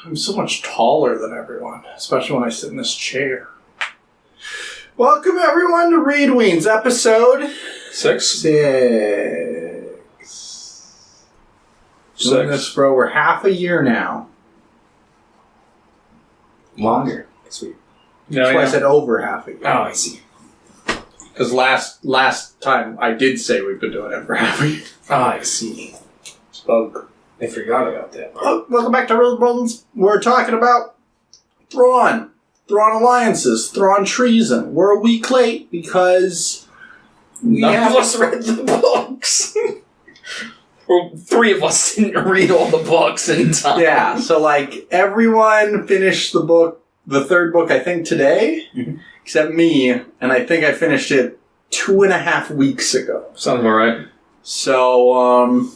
I'm so much taller than everyone, especially when I sit in this chair. Welcome, everyone, to Read Weens, episode... 6. Doing this for over half a year now. Longer. Sweet. That's why I said over half a year. Oh, I see. Because last time I did say we've been doing it for half a year. Oh, I see. Spoke. I forgot about that. Oh, welcome back to Real Brothers. We're talking about Thrawn Alliances, Thrawn Treason. We're a week late because none of us read the books. Well, 3 of us didn't read all the books in time. Yeah, so everyone finished the book, the 3rd book, I think today, except me, and I think I finished it 2.5 weeks ago. Sounds all right. So,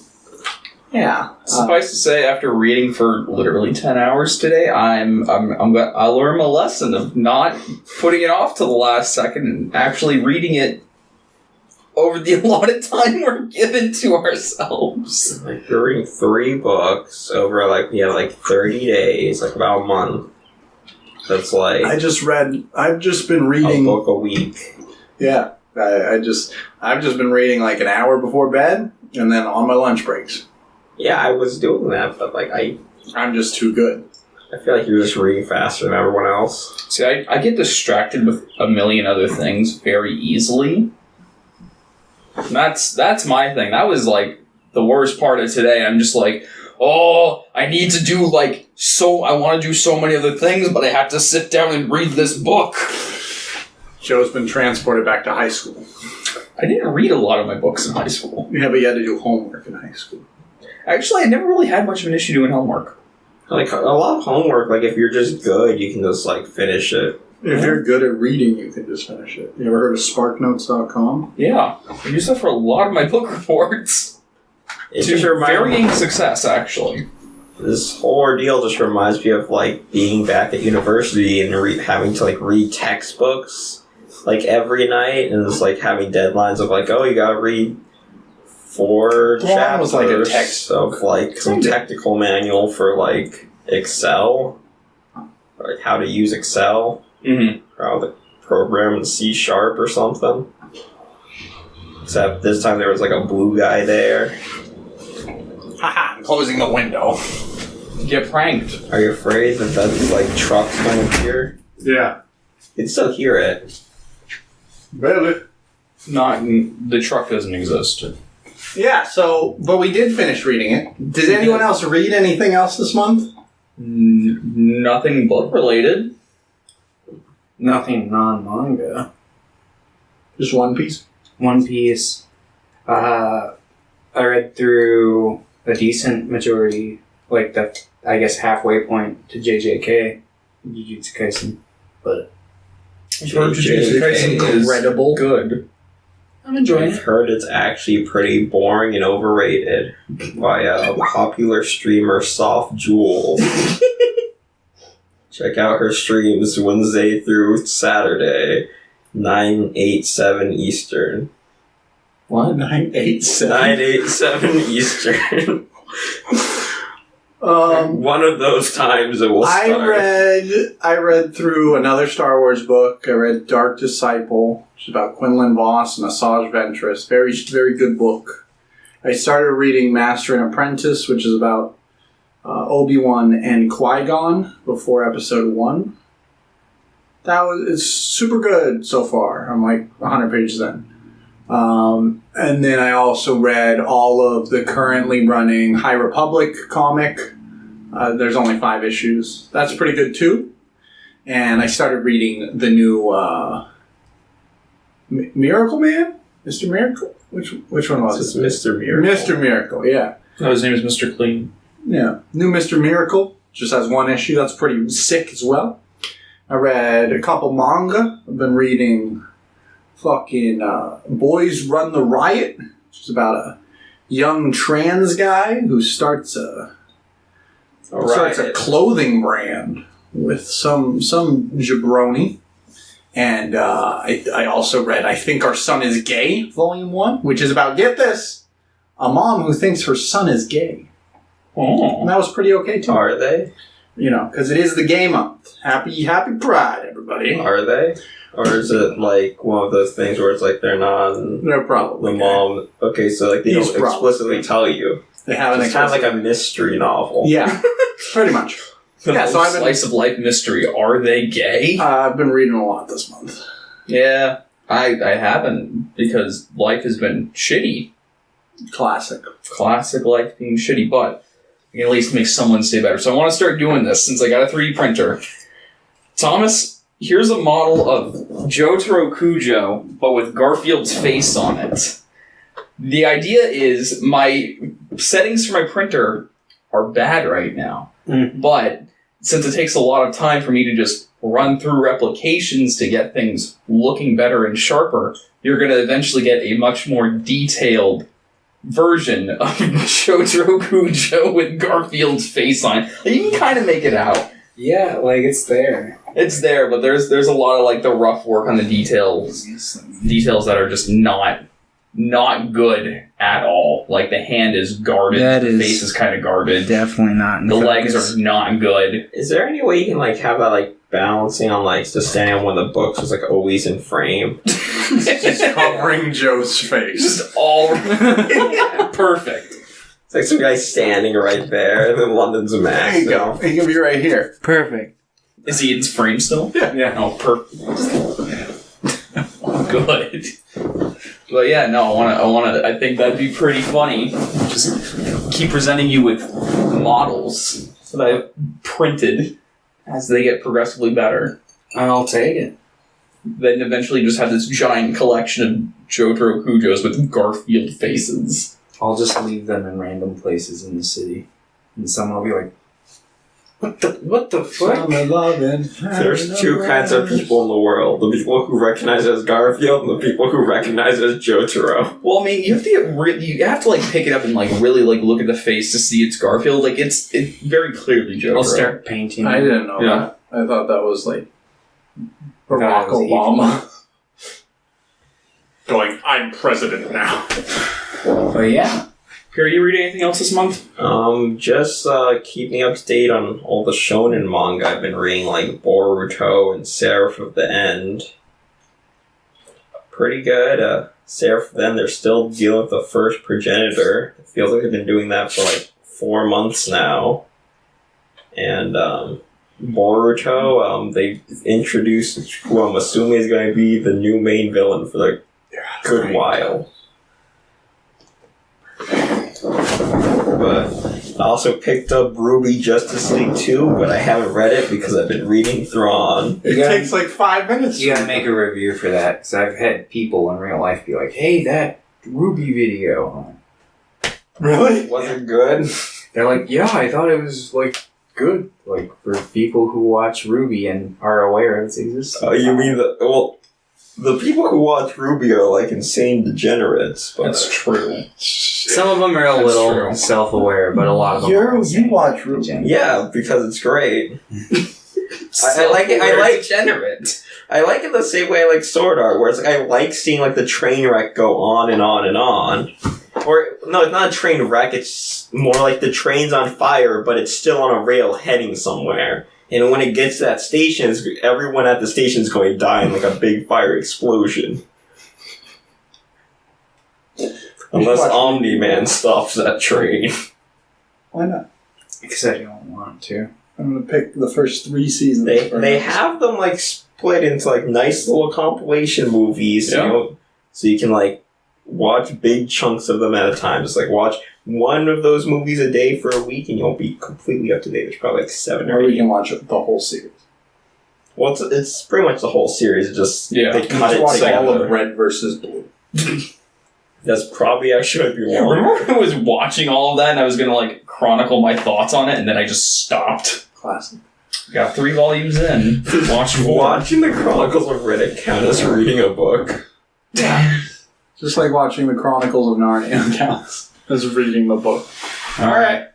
yeah. Suffice to say, after reading for literally 10 hours today, I learned my lesson of not putting it off to the last second and actually reading it over the allotted time we're given to ourselves. You're reading 3 books over 30 days, about a month. That's I've just been reading a book a week. Yeah. I've just been reading an hour before bed and then on my lunch breaks. Yeah, I was doing that, but I'm just too good. I feel like you're just reading faster than everyone else. See, I get distracted with a million other things very easily. And that's my thing. That was the worst part of today. I'm just I need to do I want to do so many other things, but I have to sit down and read this book. Joe's been transported back to high school. I didn't read a lot of my books in high school. Yeah, but you had to do homework in high school. Actually, I never really had much of an issue doing homework. A lot of homework, if you're just good, you can just finish it. If you're good at reading, you can just finish it. You ever heard of SparkNotes.com? Yeah. I use that for a lot of my book reports. It just varying success, actually. This whole ordeal just reminds me of, being back at university and having to, read textbooks, every night, and just, having deadlines of, you gotta read 4 chapters was a text of, some technical manual for, Excel, how to use Excel. Mm-hmm. Or how to program in C# or something. Except this time there was a blue guy there. Haha, I'm closing the window. Get pranked. Are you afraid that truck's going to appear? Yeah. You can still hear it. Barely. The truck doesn't exist. Yeah, but we did finish reading it. Did anyone else read anything else this month? Nothing book related. Nothing non-manga. Just One Piece? One Piece. I read through a decent majority, halfway point to JJK, Jujutsu Kaisen. But Jujutsu Kaisen is incredible. Good. I'm enjoying it. I've heard it's actually pretty boring and overrated by a popular streamer, Soft Jewel. Check out her streams Wednesday through Saturday, 9/8/7 Eastern. What? 9/8/7? 9/8/7 Eastern. One of those times it will start. I read through another Star Wars book. I read Dark Disciple, which is about Quinlan Voss and Asajj Ventress. Very, very good book. I started reading Master and Apprentice, which is about Obi-Wan and Qui-Gon before episode 1. It's super good so far. I'm 100 pages in. And then I also read all of the currently running High Republic comic. There's only 5 issues. That's pretty good too. And I started reading the new Miracle Man? Mr. Miracle? Which one was it? Mr. Miracle. Mr. Miracle, yeah. Oh, his name is Mr. Clean. Yeah. New Mr. Miracle. Just has 1 issue. That's pretty sick as well. I read a couple manga. I've been reading Boys Run the Riot, which is about a young trans guy who starts a clothing brand with some jabroni. And I also read I Think Our Son is Gay, Volume 1, which is about, get this, a mom who thinks her son is gay. Oh. And that was pretty okay, too. Are they? because it is the gay month. Happy Pride, everybody. Are they? Or is it like one of those things where it's like they're not? They're probably the mom. Okay, so like they He's don't explicitly tell you. They haven't. It's kind of like a mystery novel. Yeah, pretty much. Yeah, so I've been slice of life mystery. Are they gay? I've been reading a lot this month. Yeah, I haven't because life has been shitty. Classic Life being shitty, but I can at least make someone's day better. So I want to start doing this since I got a 3D printer. Thomas, here's a model of Jotaro Kujo, but with Garfield's face on it. The idea is my settings for my printer are bad right now, but since it takes a lot of time for me to just run through replications to get things looking better and sharper, you're going to eventually get a much more detailed version of Jotaro Kujo with Garfield's face on it. You can kind of make it out. Yeah, like it's there. It's there, but there's a lot of like the rough work on the details that are just not good at all. Like the hand is garbage, the face is kind of garbage. Definitely not. The legs are not good. Is there any way you can like have that like balancing on like just standing on one of the books was like always in frame? Just covering Joe's face. Just all perfect. It's like some guy standing right there, and then London's a max. There you go. He can be right here. Perfect. Is he in frame still? Yeah. Oh, perfect. Good. But yeah, no, I think that'd be pretty funny. Just keep presenting you with models that I've printed as they get progressively better. I'll take it. Then eventually just have this giant collection of Jotaro Kujos with Garfield faces. I'll just leave them in random places in the city. And someone will be like, What the fuck? There's two kinds of people in the world. The people who recognize it as Garfield and the people who recognize it as Jotaro. Well, I mean, you have to like pick it up and like really like look at the face to see it's Garfield. Like it's very clearly Jotaro. I'll start painting. I didn't know that. I thought that was like Barack Obama. Going, I'm president now. But yeah. Are you reading anything else this month? Just keeping up to date on all the shonen manga I've been reading, like Boruto and Seraph of the End. Pretty good. Seraph of the End, they're still dealing with the first progenitor. It feels like they've been doing that for like 4 months now. And Boruto, they introduced who I'm assuming is going to be the new main villain for like a good while. But I also picked up Ruby Justice League 2, but I haven't read it because I've been reading Thrawn. It takes like 5 minutes. You gotta make a review for that, because I've had people in real life be like, hey, that Ruby video. Really? Was it good? They're like, yeah, I thought it was, like, good. Like, for people who watch Ruby and are aware of its existence. Oh, you mean the people who watch Ruby are like insane degenerates. But That's true. Some of them are a That's little true. self-aware, but a lot of them are You watch Ruby. yeah, because it's great. I like it. I like degenerate. I like it the same way I like Sword Art, where it's like I like seeing like the train wreck go on and on and on. Or no, it's not a train wreck. It's more like the train's on fire, but it's still on a rail heading somewhere. And when it gets to that station, everyone at the station is going to die in like a big fire explosion. Unless Omni-Man stops that train. Why not? Because I don't want to. I'm gonna pick the first 3 seasons. They have them like split into like nice little compilation movies, Yeah. you know, so you can like watch big chunks of them at a time. Just like watch one of those movies a day for a week, and you'll be completely up to date. There's probably like 7 or Or 8. we can watch the whole series. Well, it's pretty much the whole series. It's just Yeah. they You cut just it watch all together. of Red versus Blue. That's probably actually might be long. Remember I was watching all of that and I was gonna like chronicle my thoughts on it and then I just stopped. Classic. Got 3 volumes in. Watched 4. Watching the Chronicles of Riddick count as reading a book. Yeah. Just like watching the Chronicles of Narnia counts as reading the book. Alright.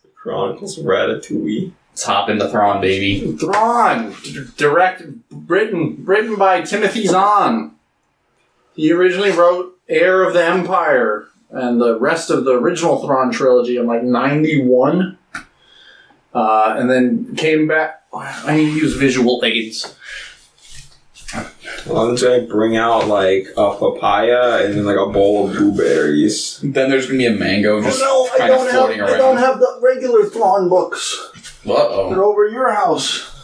The Chronicles of Ratatouille. Let's hop into Thrawn, baby. Thrawn, written by Timothy Zahn. He originally wrote Heir of the Empire and the rest of the original Thrawn trilogy in like 91. and then came back. I need to use visual aids. Well, I'm just gonna bring out like a papaya and then like a bowl of blueberries. Then there's gonna be a mango just I kind of floating around. don't have the regular Thrawn books. Uh-oh. They're over at your house.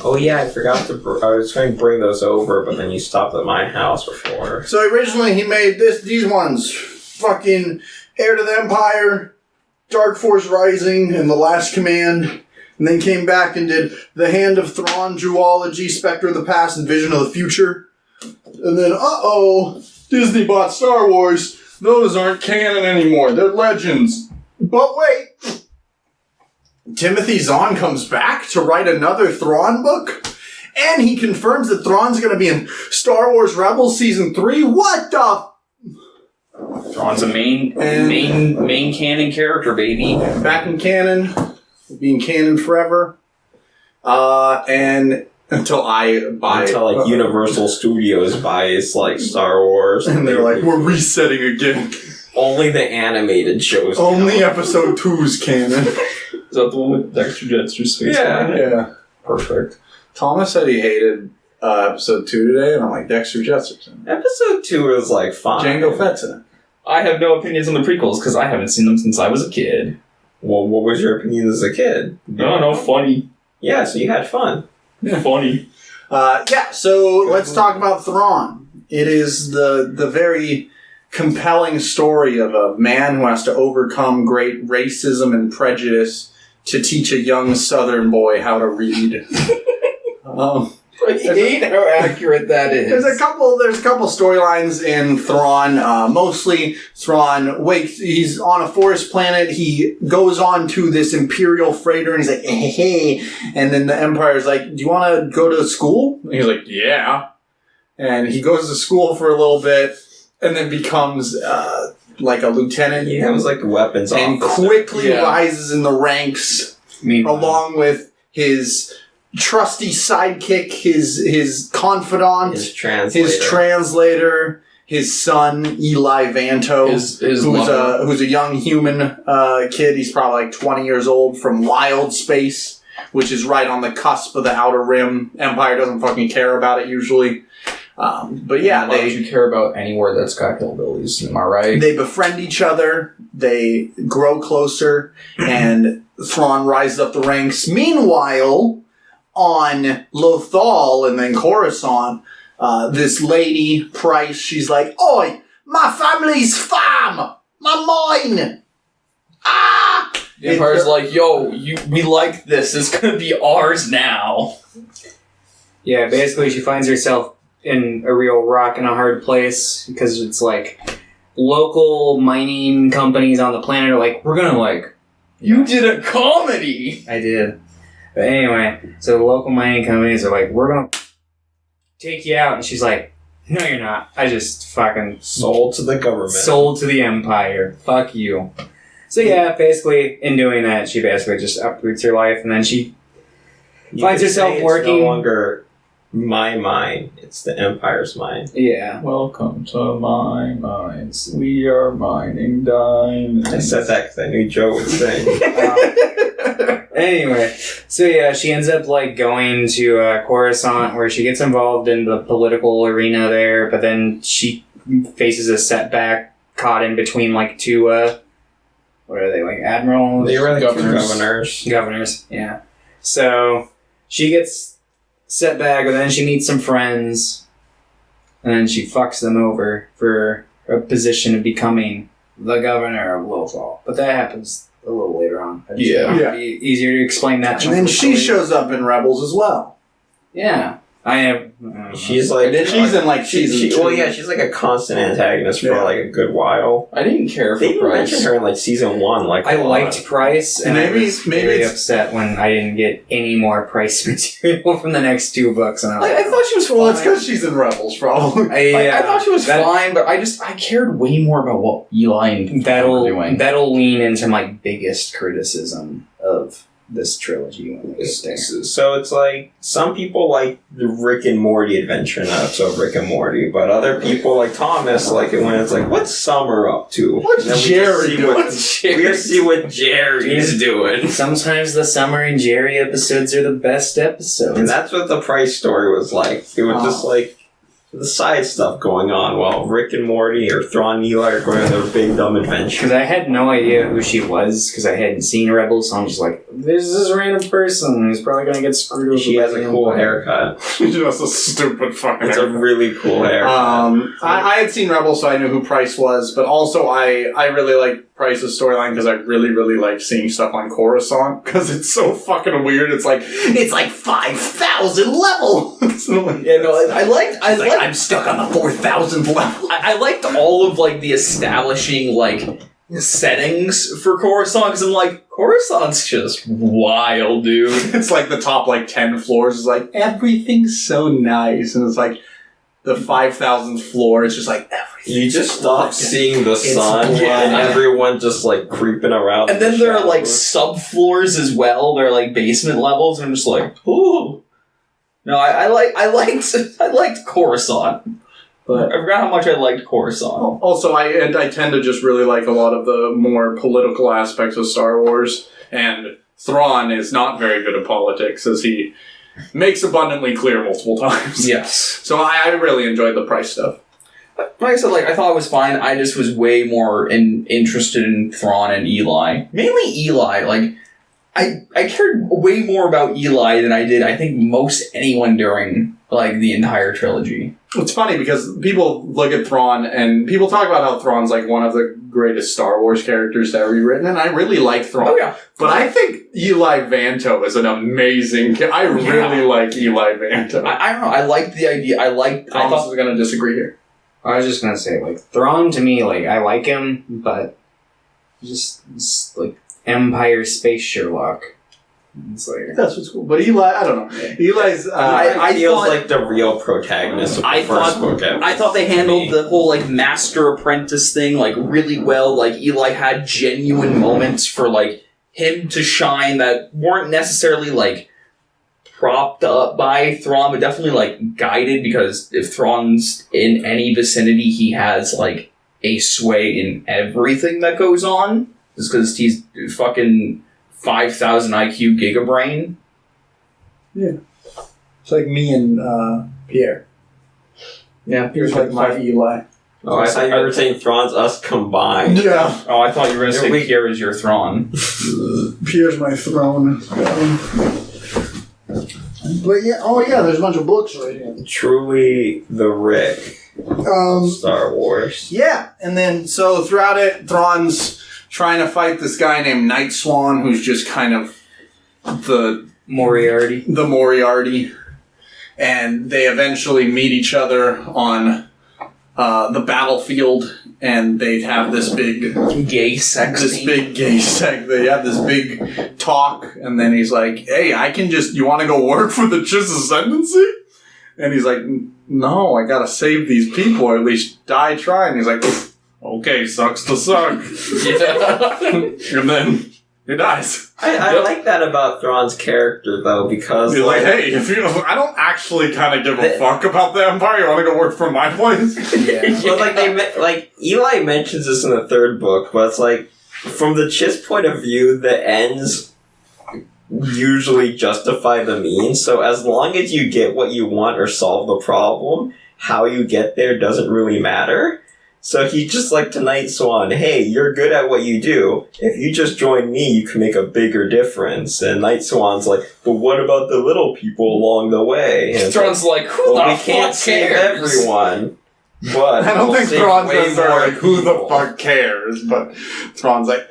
Oh yeah, I forgot to. I was going to bring those over, but then you stopped at my house before. So originally he made these ones. Fucking Heir to the Empire, Dark Force Rising, and The Last Command. And then came back and did The Hand of Thrawn, Duology, Spectre of the Past, and Vision of the Future. And then, Disney bought Star Wars. Those aren't canon anymore. They're legends. But wait. Timothy Zahn comes back to write another Thrawn book? And he confirms that Thrawn's going to be in Star Wars Rebels Season 3? What the... Thrawn's a main canon character, baby. Back in canon. Being canon forever. And until I buy... Until like Universal Studios buys like Star Wars. And they're like, we're resetting again. Only the animated shows. Only episode 2's canon. Is that the one with Dexter Jettster's face? Yeah. Perfect. Thomas said he hated episode 2 today, and I'm like, Dexter Jettster's in it. Episode 2 is like fine. Jango Fett's in it. I have no opinions on the prequels because I haven't seen them since I was a kid. Well, what was your opinion as a kid? No, funny. Yeah, so you had fun. Yeah. Funny. So let's talk about Thrawn. It is the very compelling story of a man who has to overcome great racism and prejudice to teach a young Southern boy how to read. I hate how accurate that is. There's a couple storylines in Thrawn. Mostly Thrawn he's on a forest planet. He goes on to this Imperial freighter and he's like, hey. And then the Empire's like, do you want to go to school? And he's like, yeah. And he goes to school for a little bit and then becomes like a lieutenant. Yeah, it was like weapons and officer. quickly rises in the ranks along with his trusty sidekick, his confidant, his translator, his son Eli Vanto, who's a young human kid. He's probably like 20 years old from Wild Space, which is right on the cusp of the Outer Rim. Empire doesn't fucking care about it usually. But yeah, why would you care about anywhere that's got hillbillies? Am I right? They befriend each other. They grow closer, and Thrawn rises up the ranks. Meanwhile, on Lothal and then Coruscant, this lady, Price, she's like, oi, my family's fam! My mine! Ah! The Empire's like, yo, we like this. It's gonna be ours now. Yeah, basically she finds herself in a real rock and a hard place because it's like local mining companies on the planet are like, we're gonna like... You did a comedy! I did. But anyway, so the local mining companies are like, we're gonna take you out. And she's like, no, you're not. I just fucking sold to the government. Sold to the Empire. Fuck you. So yeah, basically, in doing that, she basically just uproots her life. And then she finds herself working... It's no longer my mine. It's the Empire's mine. Yeah. Welcome to my mines. We are mining diamonds. I said that because I knew Joe would say. Anyway, so yeah, she ends up like going to Coruscant where she gets involved in the political arena there, but then she faces a setback caught in between like two, what are they, like admirals? They were like governors. Governors, yeah. So she gets set back, and then she meets some friends, and then she fucks them over for a position of becoming the governor of Lothal. But that happens a little later on. It'd be easier to explain that. And then she shows up in Rebels as well. Yeah. I have... She's like... She's in like season 2. Well, yeah, she's like a constant antagonist for like a good while. I didn't care for They Price. mentioned her in like season 1. Like I liked Price, and I was very it's upset when I didn't get any more Price material from the next 2 books. And I thought she was fine. Well, it's because she's in Rebels, probably. I thought she was fine, but I cared way more about what Eli and Thrawn were doing. That'll lean into my biggest criticism of this trilogy when they get there. So it's like some people like the Rick and Morty adventure in an episode of Rick and Morty, but other people like Thomas like it when it's like, what's Summer up to? What's And then Jerry doing? We just see what Jerry's doing. Sometimes the Summer and Jerry episodes are the best episodes. And that's what the Price story was like. It was just like the side stuff going on while Rick and Morty or Thrawn and Eli are going on their big dumb adventure. Because I had no idea who she was, because I hadn't seen Rebels, so I'm just like, there's this random person who's probably going to get screwed over. She by has a the cool Empire. haircut. She has a stupid fucking It's a really cool haircut. I had seen Rebels, so I knew who Price was, but also I really like Price's storyline because I really, really like seeing stuff on Coruscant because it's so fucking weird. It's like 5,000 levels. Yeah, no, I liked. I'm stuck on the 4,000th level. I liked all of like the establishing like settings for Coruscant because I'm like, Coruscant's just wild, dude. It's like the top like 10 floors is like everything's so nice, and it's like the 5,000th floor. It's just like everything. You just stop seeing the sun and everyone just like creeping around. And then there are like subfloors as well. They're like basement levels, and I'm just like, ooh. No, I liked Coruscant. But I forgot how much I liked Coruscant. Also, I tend to just really like a lot of the more political aspects of Star Wars, and Thrawn is not very good at politics, as he makes abundantly clear multiple times. Yes. So I really enjoyed the Price stuff. Like I said, like I thought it was fine. I just was way more interested in Thrawn and Eli. Mainly Eli. Like I cared way more about Eli than I did, I think, most anyone during like the entire trilogy. It's funny because people look at Thrawn and people talk about how Thrawn's like one of the greatest Star Wars characters to ever be written, and I really like Thrawn. Oh yeah. But I think Eli Vanto is an amazing I really like Eli Vanto. I don't know. I liked the idea. I Thomas is going to disagree here. I was just going to say, like, Thrawn to me, like, I like him, but just like, Empire Space Sherlock. It's like, That's what's cool. But Eli, I don't know. Eli's... I feels thought- like the real protagonist of the first book ever. I thought they handled the whole like master apprentice thing like really well. Like Eli had genuine moments for like him to shine that weren't necessarily like propped up by Thrawn, but definitely like guided, because if Thrawn's in any vicinity, he has like a sway in everything that goes on. Just because he's fucking 5,000 IQ gigabrain. Yeah. It's like me and Pierre. Yeah. Here's like my Eli. Oh, I thought you were saying Thrawn's us combined. Yeah. Oh, I thought you were going to say Pierre is your Thrawn. Pierre's my throne. But yeah, there's a bunch of books right here. Truly the Rick of Star Wars. Yeah, and then so throughout it, Thrawn's trying to fight this guy named Night Swan, who's just kind of the Moriarty. And they eventually meet each other on the battlefield, and they have this big Gay sex. They have this big talk, and then he's like, "Hey, you want to go work for the Chiss Ascendancy?" And he's like, "No, I gotta save these people, or at least die trying." He's like, "Okay, sucks to suck." Yeah. And then he dies. I like that about Thrawn's character, though, because He's like, "Hey, I don't actually kind of give a fuck about the Empire. You want to go work for my place?" Yeah. Well, Eli mentions this in the third book, but it's like, from the Chiss point of view, the ends usually justify the means. So as long as you get what you want or solve the problem, how you get there doesn't really matter. So he's just like to Night Swan, "Hey, you're good at what you do. If you just join me, you can make a bigger difference." And Night Swan's like, "But what about the little people along the way?" And Thrawn's like, who well, the we can't fuck save cares? everyone. But I don't we'll think save Thrawn way says more they're like, "Who the people." fuck cares?" But Thrawn's like,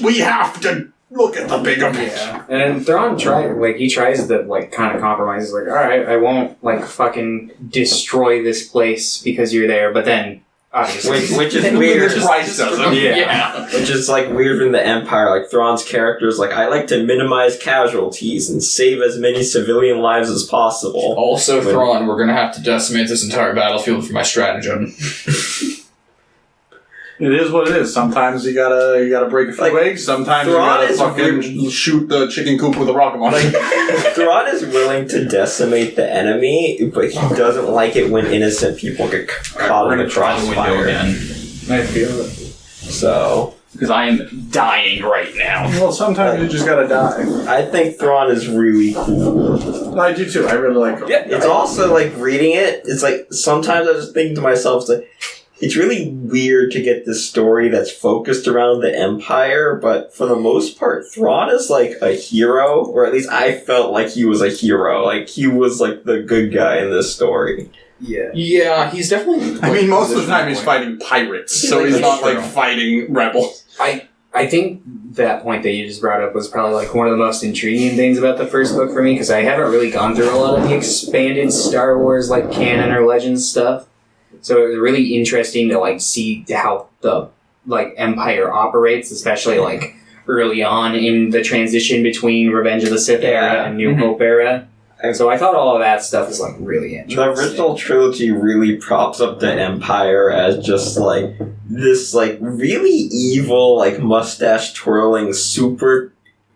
"We have to look at the bigger picture." Yeah. And Thrawn tries to like kind of compromise. He's like, "Alright, I won't like fucking destroy this place because you're there," but then obviously Which is weird. Price doesn't. Yeah. Which is like weird in the Empire. Like Thrawn's character is like, "I like to minimize casualties and save as many civilian lives as possible." Also, Thrawn, we're gonna have to decimate this entire battlefield for my stratagem. It is what it is. Sometimes you gotta break a few eggs. Sometimes Thrawn you gotta fucking shoot the chicken coop with a rocket launcher. Thrawn is willing to decimate the enemy, but he doesn't like it when innocent people get caught in the crossfire. again. I feel it. So, Because I am dying right now. Well, sometimes you just gotta die. I think Thrawn is really cool. I do too. I really like him. Yeah, it's also like reading it. It's like sometimes I just think to myself, it's like it's really weird to get this story that's focused around the Empire, but for the most part, Thrawn is like a hero, or at least I felt like he was a hero. Like he was like the good guy in this story. Yeah. Yeah, he's definitely... I mean, most of the time he's fighting pirates, so he's not like fighting rebels. I think that point that you just brought up was probably like one of the most intriguing things about the first book for me, because I haven't really gone through a lot of the expanded Star Wars like canon or Legends stuff. So it was really interesting to like see how the like Empire operates, especially like early on in the transition between Revenge of the Sith era and New Hope era. And so I thought all of that stuff was like really interesting. The original trilogy really props up the Empire as just like this like really evil, like mustache twirling super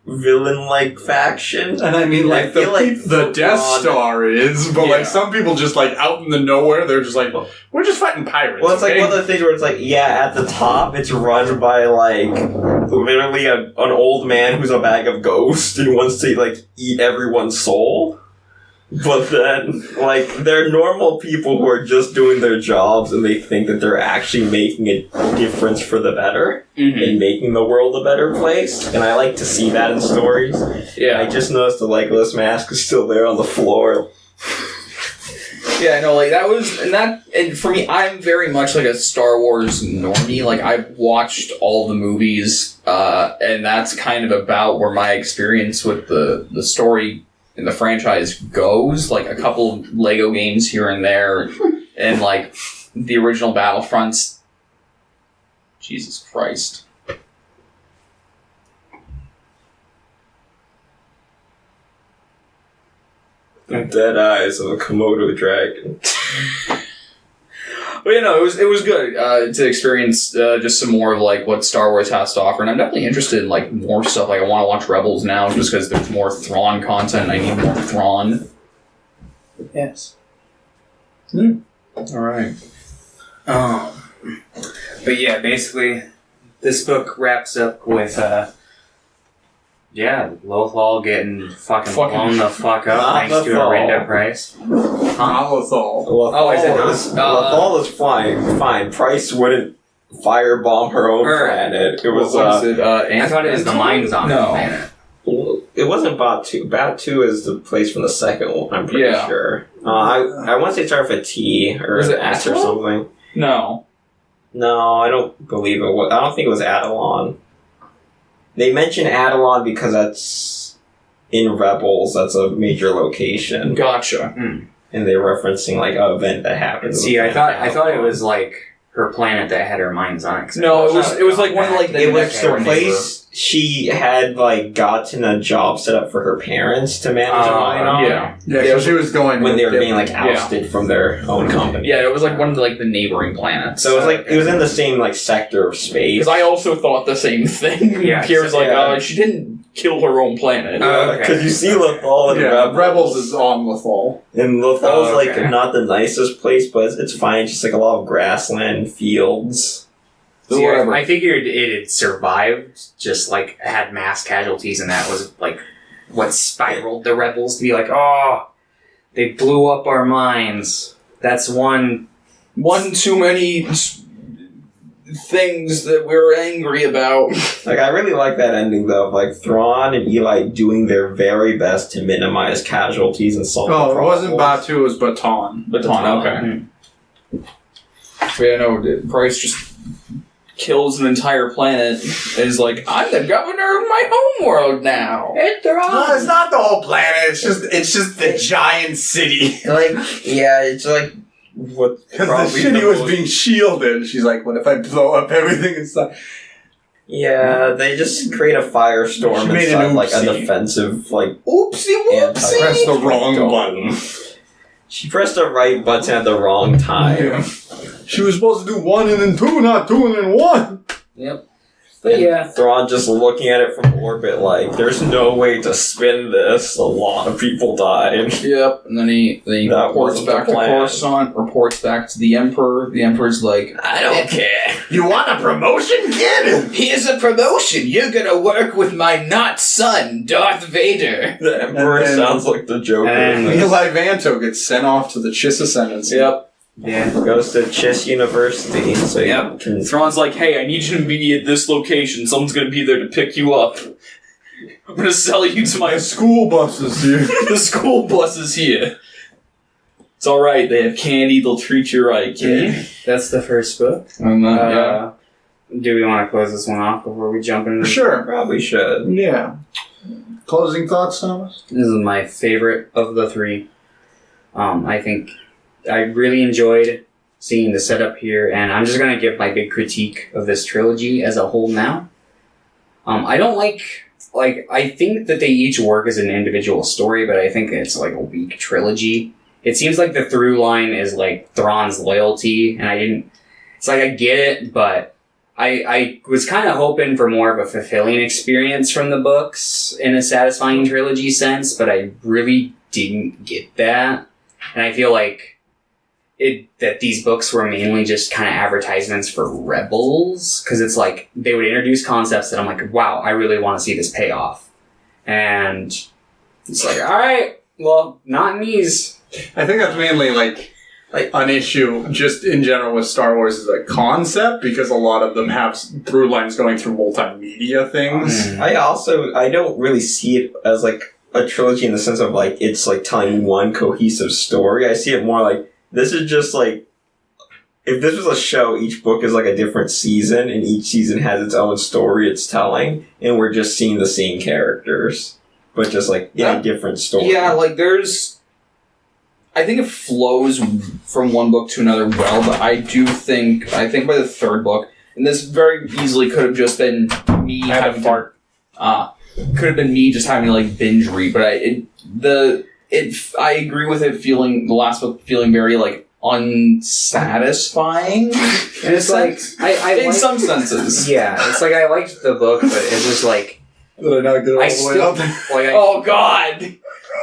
villain like faction. And I mean, like, I feel like the Death Thrawn- Star is, but like some people just like out in the nowhere, they're just like, we're just fighting pirates. Well, it's like okay? one of the things where it's like, yeah, at the top, it's run by like literally an old man who's a bag of ghosts and wants to like eat everyone's soul. But then, like, they're normal people who are just doing their jobs and they think that they're actually making a difference for the better and making the world a better place. And I like to see that in stories. Yeah. I just noticed the Legolas mask is still there on the floor. Yeah, no, like that was, and for me, I'm very much like a Star Wars normie. Like I've watched all the movies, and that's kind of about where my experience with the story in the franchise goes. Like a couple of Lego games here and there, and like the original Battlefronts. Jesus Christ. Dead eyes of a Komodo dragon. But you know, it was good to experience just some more of like what Star Wars has to offer, and I'm definitely interested in like more stuff. Like I want to watch Rebels now, just because there's more Thrawn content. I need more Thrawn. Yes. All right. But yeah, basically, this book wraps up with Lothal getting fucking blown the fuck up thanks to Arinda Price. Lothal. Lothal is fine. Price wouldn't firebomb her own planet. It was. I thought it was the Mind Zombie planet. It wasn't Batu. Batu is the place from the second one. I'm pretty sure. I want to say it started with a T or Was an it S or Athlon? something. No. No, I don't believe it was. I don't think it was Adelon. They mention Adelon because that's in Rebels. That's a major location, Gotcha. and they're referencing like an event that happened. See, I thought it was like her planet that had her minds on it. No, it was like one of like the It was next the door place she had like gotten a job set up for her parents to manage a mine on. Yeah. Yeah, so she was going When they were with being like Yeah. ousted from their own company. Yeah, it was like one of the, like the neighboring planets. So it was like it was in the same like sector of space. Because I also thought the same thing. Yeah, Pierre's so- like, yeah. she didn't kill her own planet. Because you see Lothal in Yeah, Rebels is on Lothal. And Lothal's okay. like not the nicest place, but it's fine. Just like a lot of grassland and fields. See, Whatever. I figured it had survived, just like had mass casualties, and that was like what spiraled the rebels to be like, oh, they blew up our mines. That's one. One too many things that we're angry about. Like I really like that ending though, of like Thrawn and Eli doing their very best to minimize casualties and solve the Oh, it problems. wasn't Batu, it was Baton. Baton, okay. But yeah, no, Price just kills an entire planet and is like, I'm the governor of my homeworld now. No, it's not the whole planet. It's just the giant city. Like, yeah, it's like what Because the probably city the was most- being shielded. She's like, what if I blow up everything inside? Yeah, they just create a firestorm She made inside an like a oopsie. defensive like Oopsie anti- Press the wrong button. She pressed the right button at the wrong time. Yeah. She was supposed to do 1 and then 2, not 2 and then 1. Yep. But yeah. Thrawn just looking at it from orbit like, there's no way to spin this. A lot of people died. Yep. And then he That reports wasn't the back to plan. Coruscant, reports back to the Emperor. The Emperor's like, I don't care. You want a promotion, kid? here's a promotion. You're gonna work with my not son, Darth Vader. The Emperor And then- sounds like the Joker. And- Eli Vanto gets sent off to the Chiss Ascendancy. Yep. Yeah. Goes to Chiss University, so Yep. you can... Thrawn's like, hey, I need you to be at this location. Someone's gonna be there to pick you up. I'm gonna sell you to my My school bus is here. The school bus is here. It's alright, they have candy, they'll treat you right, kid. That's the first book. And then, Do we want to close this one off before we jump into Sure. Probably should. Yeah. Closing thoughts, Thomas? This is my favorite of the 3. I think I really enjoyed seeing the setup here, and I'm just going to give my big critique of this trilogy as a whole now. I don't I think that they each work as an individual story, but I think it's like a weak trilogy. It seems like the through line is like Thrawn's loyalty, and I get it, but I was kind of hoping for more of a fulfilling experience from the books in a satisfying trilogy sense, but I really didn't get that. And I feel like that these books were mainly just kind of advertisements for Rebels, because it's like they would introduce concepts that I'm like, wow, I really want to see this pay off. And it's like, all right, well, not in these. I think that's mainly like an issue just in general with Star Wars as a concept, because a lot of them have through lines going through multimedia things. I don't really see it as like a trilogy in the sense of like it's like telling one cohesive story. I see it more like this is just like if this was a show, each book is like a different season, and each season has its own story it's telling, and we're just seeing the same characters, but just like in a different story. Yeah, like I think it flows from one book to another well, but I think by the third book, and this very easily could have just been me having fart. Could have been me just having to like binge read, but I agree with it feeling the last book feeling very like unsatisfying. And it's like in some senses. Yeah, it's like I liked the book, but it was like Did I not get all I the way still up? Oh God!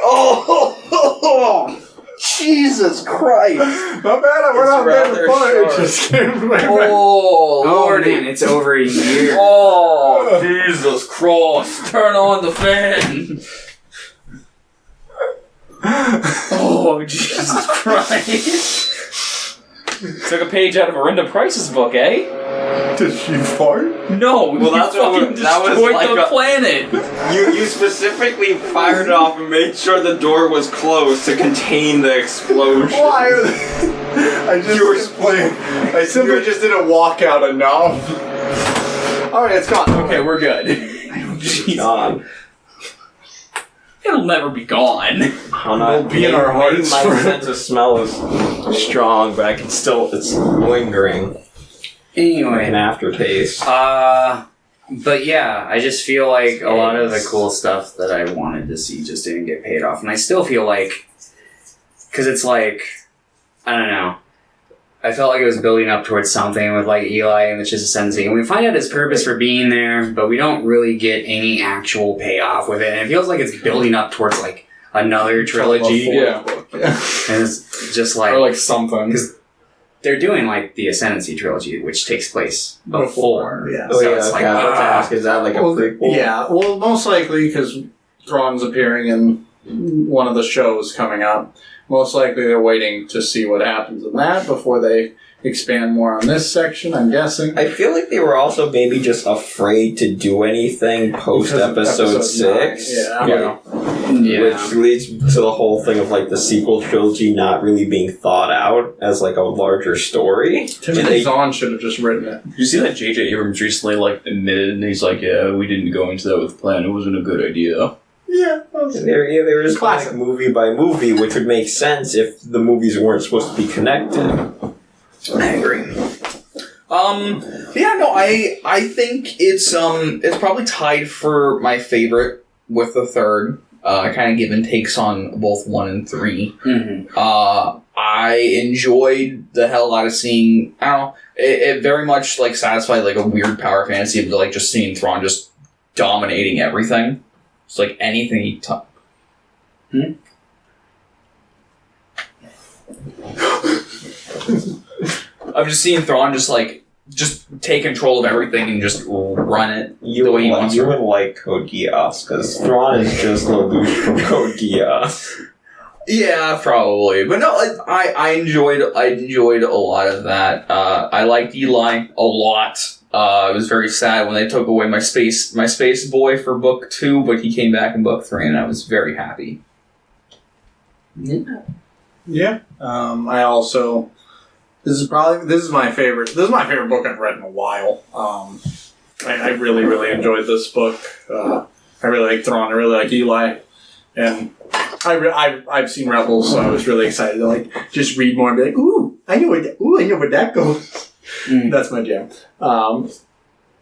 Oh, Jesus Christ! Not bad, I went out there rather to fun. It short. just came right back. Oh oh Lord! man, it's over a year. Oh Jesus Christ! Turn on the fan! Oh Jesus Christ! Took a page out of Arinda Price's book, eh? Did she fart? No, Well, you that's what fucking that was destroyed like the a- planet. You specifically fired it off and made sure the door was closed to contain the explosion. Why? I simply just didn't walk out enough. Alright, it's gone. Okay, we're good. Jeez. God. It'll never be gone. It'll be in our maybe hearts my forever. sense of smell is strong, but I can still, it's lingering. Like an Anyway, aftertaste. but yeah, I just feel like a lot of the cool stuff that I wanted to see just didn't get paid off, and I still feel like, because it's like, I don't know, I felt like it was building up towards something with like Eli and the Chiss Ascendancy, and we find out his purpose for being there, but we don't really get any actual payoff with it, and it feels like it's building up towards like another trilogy, Yeah. and it's just like, Or like something. because they're doing like the Ascendancy trilogy, which takes place before. Yeah. Oh So yeah, it's okay, like, I was about to ask, is that like a prequel? Yeah, well, most likely because Thrawn's appearing in one of the shows coming up. Most likely they're waiting to see what happens in that before they expand more on this section, I'm guessing. I feel like they were also maybe just afraid to do anything post Because of episode episode 6. 9, Yeah. Which leads to the whole thing of like the sequel trilogy not really being thought out as like a larger story. Timothy Zahn should have just written it. You see that J.J. Abrams recently like admitted, and he's like, "Yeah, we didn't go into that with a plan. It wasn't a good idea." Yeah. They were just Classic. like movie by movie, which would make sense if the movies weren't supposed to be connected. I agree. Yeah, no, I think it's probably tied for my favorite with the third. kind of given takes on both 1 and 3. Mm-hmm. I enjoyed the hell out of seeing, I don't know, it very much like satisfied like a weird power fantasy of like just seeing Thrawn just dominating everything. It's like anything he touched. I'm just seeing Thrawn just take control of everything and just run it the way he wants to. You would like Code Geass, because Thrawn is just Lelouch from Code Geass. Yeah, probably. But no, I enjoyed a lot of that. I liked Eli a lot. I was very sad when they took away my space boy for book 2, but he came back in book 3, and I was very happy. Yeah. I also. This is my favorite book I've read in a while. I really, really enjoyed this book. I really like Thrawn. I really like Eli, and I've seen Rebels, so I was really excited to like just read more and be like, I know where that goes. That's my jam.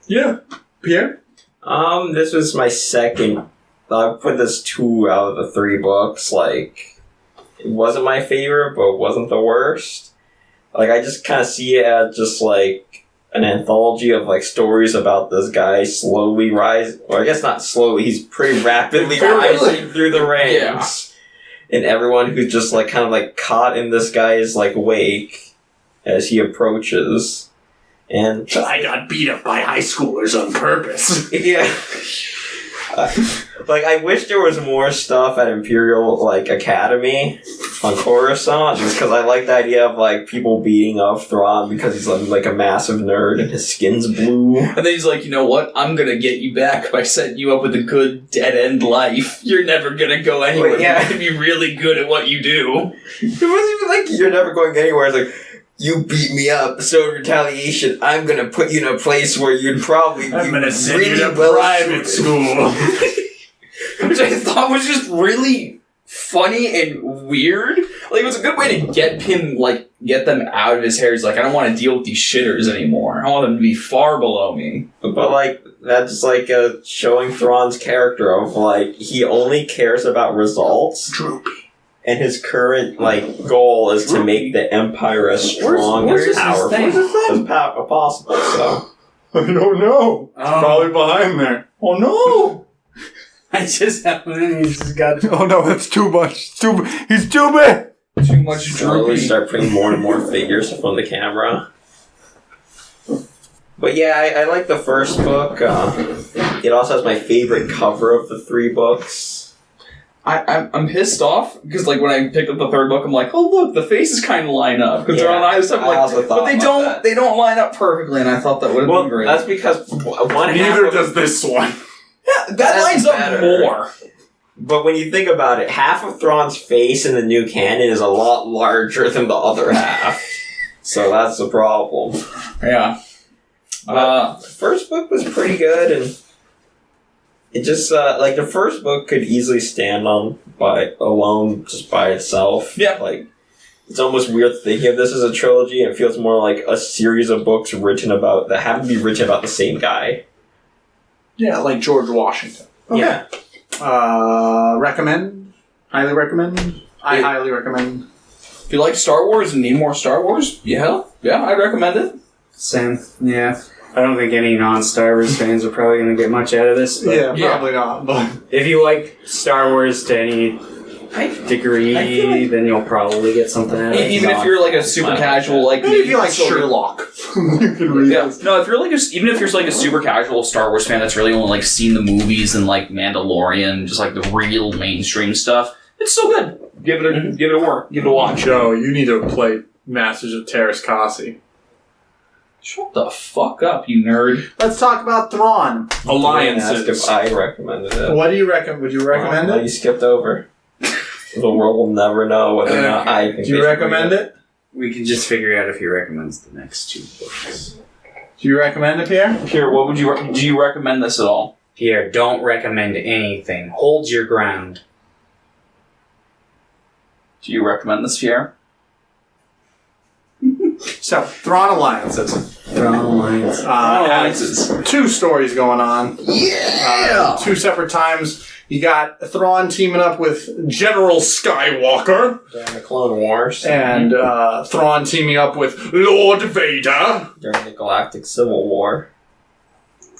Yeah, Pierre. This was my second. I put this 2 out of the 3 books. Like, it wasn't my favorite, but it wasn't the worst. Like, I just kind of see it as just, like, an anthology of, like, stories about this guy slowly rising. Or I guess not slowly, he's pretty rapidly rising through the ranks. Yeah. And everyone who's just, like, kind of, like, caught in this guy's, like, wake as he approaches. And I got beat up by high schoolers on purpose. Yeah. Like, I wish there was more stuff at Imperial, like, Academy on Coruscant, just because I like the idea of, like, people beating up Thrawn because he's, like, a massive nerd and his skin's blue. And then he's like, you know what? I'm gonna get you back by setting you up with a good dead-end life. You're never gonna go anywhere. Wait, yeah. You're gonna be really good at what you do. It wasn't even like, you're never going anywhere. It's like, you beat me up, so in retaliation, I'm gonna put you in a place where you'd probably be I'm gonna send really you to well private school. Which I thought was just really funny and weird. Like, it was a good way to get him, like, get them out of his hair. He's like, I don't want to deal with these shitters anymore. I want them to be far below me. But, like, that's, like, showing Thrawn's character of, like, he only cares about results. Droopy. And his current, like, goal is to make the Empire as strong and powerful as possible, so. I don't know. It's probably behind there. Oh, no! I just happened. He's just got. Oh no, that's too much. He's too big. Too much Slowly droopy. start putting more and more figures from the camera. But yeah, I like the first book. It also has my favorite cover of the 3 books. I'm pissed off because like when I picked up the 3rd book, I'm like, oh look, the faces kind of line up because they're on either side. But they don't. They don't line up perfectly, and I thought that would have been great. That's because Neither does this one. Yeah, that lines up better. more. But when you think about it, half of Thrawn's face in the new canon is a lot larger than the other half. So that's the problem. Yeah. The first book was pretty good, and it just, like, the first book could easily stand alone, just by itself. Yeah. Like, it's almost weird thinking of this as a trilogy, and it feels more like a series of books that happen to be written about the same guy. Yeah, like George Washington. Okay. Yeah. Recommend? Highly recommend? I highly recommend. If you like Star Wars and need more Star Wars, yeah, I'd recommend it. Same. Yeah. I don't think any non-Star Wars fans are probably going to get much out of this. But Probably not. But if you like Star Wars to any degree, then you'll probably get something out of it. Even if you're like a super casual, like maybe if you like Sherlock, you can read this. No, if you're like even if you're like a super casual Star Wars fan that's really only like seen the movies and like Mandalorian, just like the real mainstream stuff, it's so good. Give it a watch. Joe, you need to play Masters of Terras Kasi. Shut the fuck up, you nerd. Let's talk about Thrawn. Alliances. Asked if I recommended it. What do you recommend? Would you recommend No, it? you skipped over. The world will never know whether or not I think. Do you recommend it? We can just figure out if he recommends the next 2 books. Do you recommend it, Pierre? Pierre, what would you do? You recommend this at all? Pierre, don't recommend anything. Hold your ground. Do you recommend this, Pierre? So, Thrawn Alliances. Thrawn Alliance. Alliances. 2 stories going on. Yeah! 2 separate times. You got Thrawn teaming up with General Skywalker. During the Clone Wars. And Thrawn teaming up with Lord Vader. During the Galactic Civil War.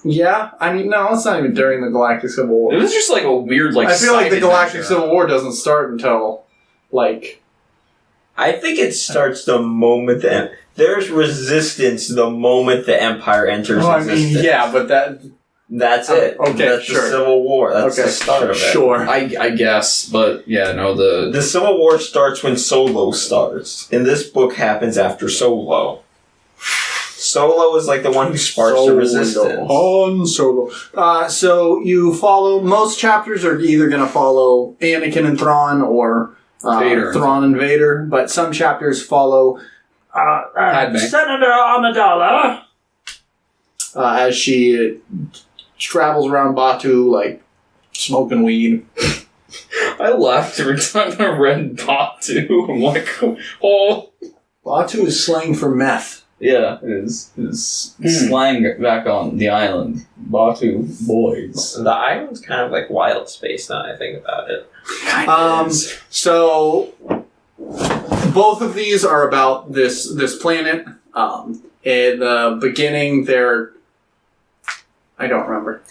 Yeah, I mean, no, it's not even during the Galactic Civil War. It was just like a weird, like, I feel like the side Galactic adventure. Civil War doesn't start until, like... I think it starts the moment there's resistance the moment the Empire enters Well, I existence. mean, yeah, but that... That's it. Okay, That's sure. the Civil War. That's the start of it. Sure. I guess, but yeah, no, The Civil War starts when Solo starts. And this book happens after Solo. Solo is like the one who sparks the resistance. Han Solo. So you follow... Most chapters are either going to follow Anakin and Thrawn or Vader. Thrawn and Vader, but some chapters follow Padme. Senator Amidala as she travels around Batu, like, smoking weed. I laughed every time I read Batu. I'm like, oh. Batu is slang for meth. Yeah, it is. It's slang back on the island. Batu boys. The island's kind of like wild space now I think about it. So both of these are about this planet. In the beginning, they're... I don't remember.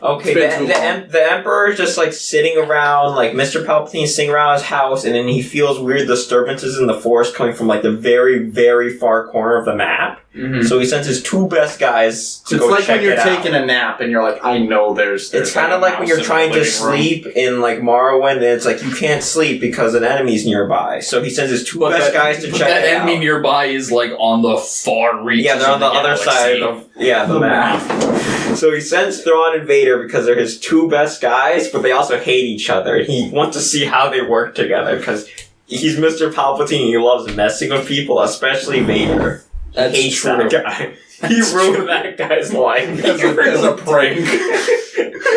Okay, It's been too long. the Emperor is just like sitting around, like Mr. Palpatine sitting around his house, and then he feels weird disturbances in the forest coming from like the very, very far corner of the map. Mm-hmm. So he sends his two best guys to It's go like check when you're it taking out. a nap and you're like, I know there's It's kind of a like when mouse you're in the trying to living room. sleep in like Morrowind, and it's like you can't sleep because an enemy's nearby. So he sends his two best guys to check that it enemy out. nearby is like on the far reaches. Yeah, they're on the other galaxy. side of the map. So he sends Thrawn and Vader because they're his two best guys, but they also hate each other. He wants to see how they work together because he's Mr. Palpatine and he loves messing with people, especially Vader. That's Hates true. that guy. He ruined that guy's life. As a prank.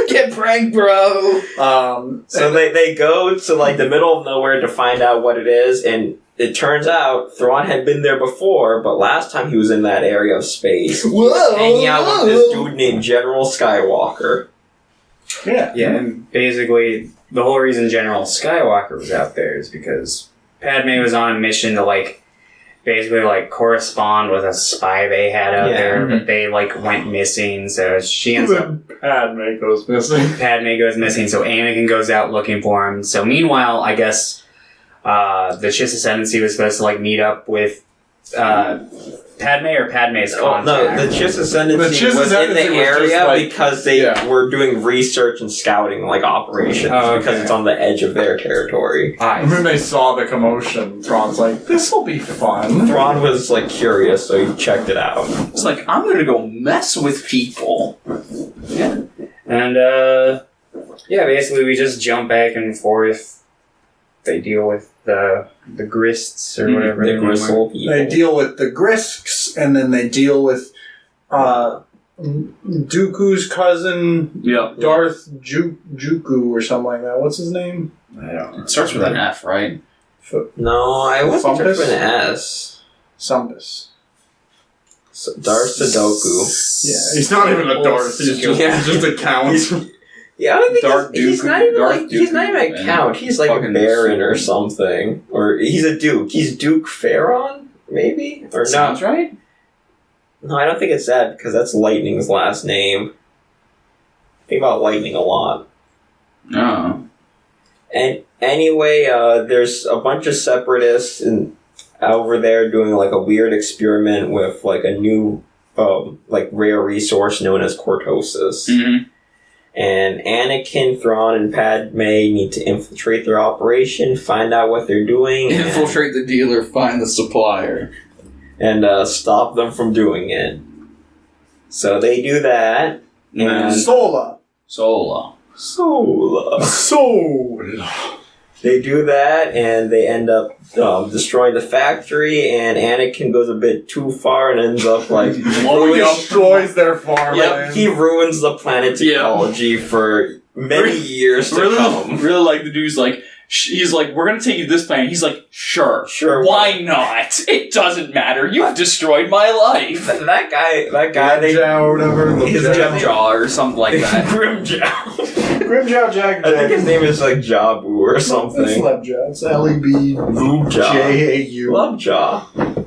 Get pranked, bro. So they go to like the middle of nowhere to find out what it is, and it turns out Thrawn had been there before, but last time he was in that area of space. He was hanging out with this dude named General Skywalker. Yeah. Yeah, and basically the whole reason General Skywalker was out there is because Padme was on a mission to basically correspond with a spy they had out there, but they went missing, so she ends up Padme goes missing. Padme goes missing, so Anakin goes out looking for him. So meanwhile, I guess the Chiss Ascendancy was supposed to meet up with Padme or Padme's contact. No, the Chiss Ascendancy was in Ascendancy the was just area because they were doing research and scouting operations because it's on the edge of their territory. And when they saw the commotion, Thrawn's like, this will be fun. Thrawn was curious, so he checked it out. It's like, I'm gonna go mess with people. Yeah. And, basically we just jump back and forth. They deal with the Grists or whatever. The Gristle people. They deal with the Grisks, and then they deal with Dooku's cousin, Yeah. Darth Juku or something like that. What's his name? I don't know. It starts with an F, right? No, I wasn't sure Fumpus? for an S. Sumpus. Darth Sudoku. Yeah, he's not even a Darth. He's just a count. Yeah, I don't think Darth he's Dooku- not even Darth he's not even Dooku a count. He's like a fucking baron or super. something, or he's a duke. He's Duke Farron, maybe, or Sounds no? right. No, I don't think it's that because that's Lightning's last name. I think about Lightning a lot. No. And anyway, there's a bunch of separatists over there doing a weird experiment with a new rare resource known as cortosis. Mm-hmm. And Anakin, Thrawn, and Padme need to infiltrate their operation, find out what they're doing, Infiltrate the dealer, find the supplier. and stop them from doing it. So they do that. And Sola. Sola. They do that, and they end up destroying the factory, and Anakin goes a bit too far and ends up Blowing up destroys their farmland. Yep, he ruins the planet's ecology for many years to come. Really like the dude's he's like, we're gonna take you to this planet. He's like, sure. Why not? It doesn't matter. You've destroyed my life. That guy, Grimjaw or whatever. His Grimjaw or something like that. Grimjaw. Grimjaw Jag. I think his name is like Jabu or something. It's Lebjaw. It's Lebjaw. Lovejaw.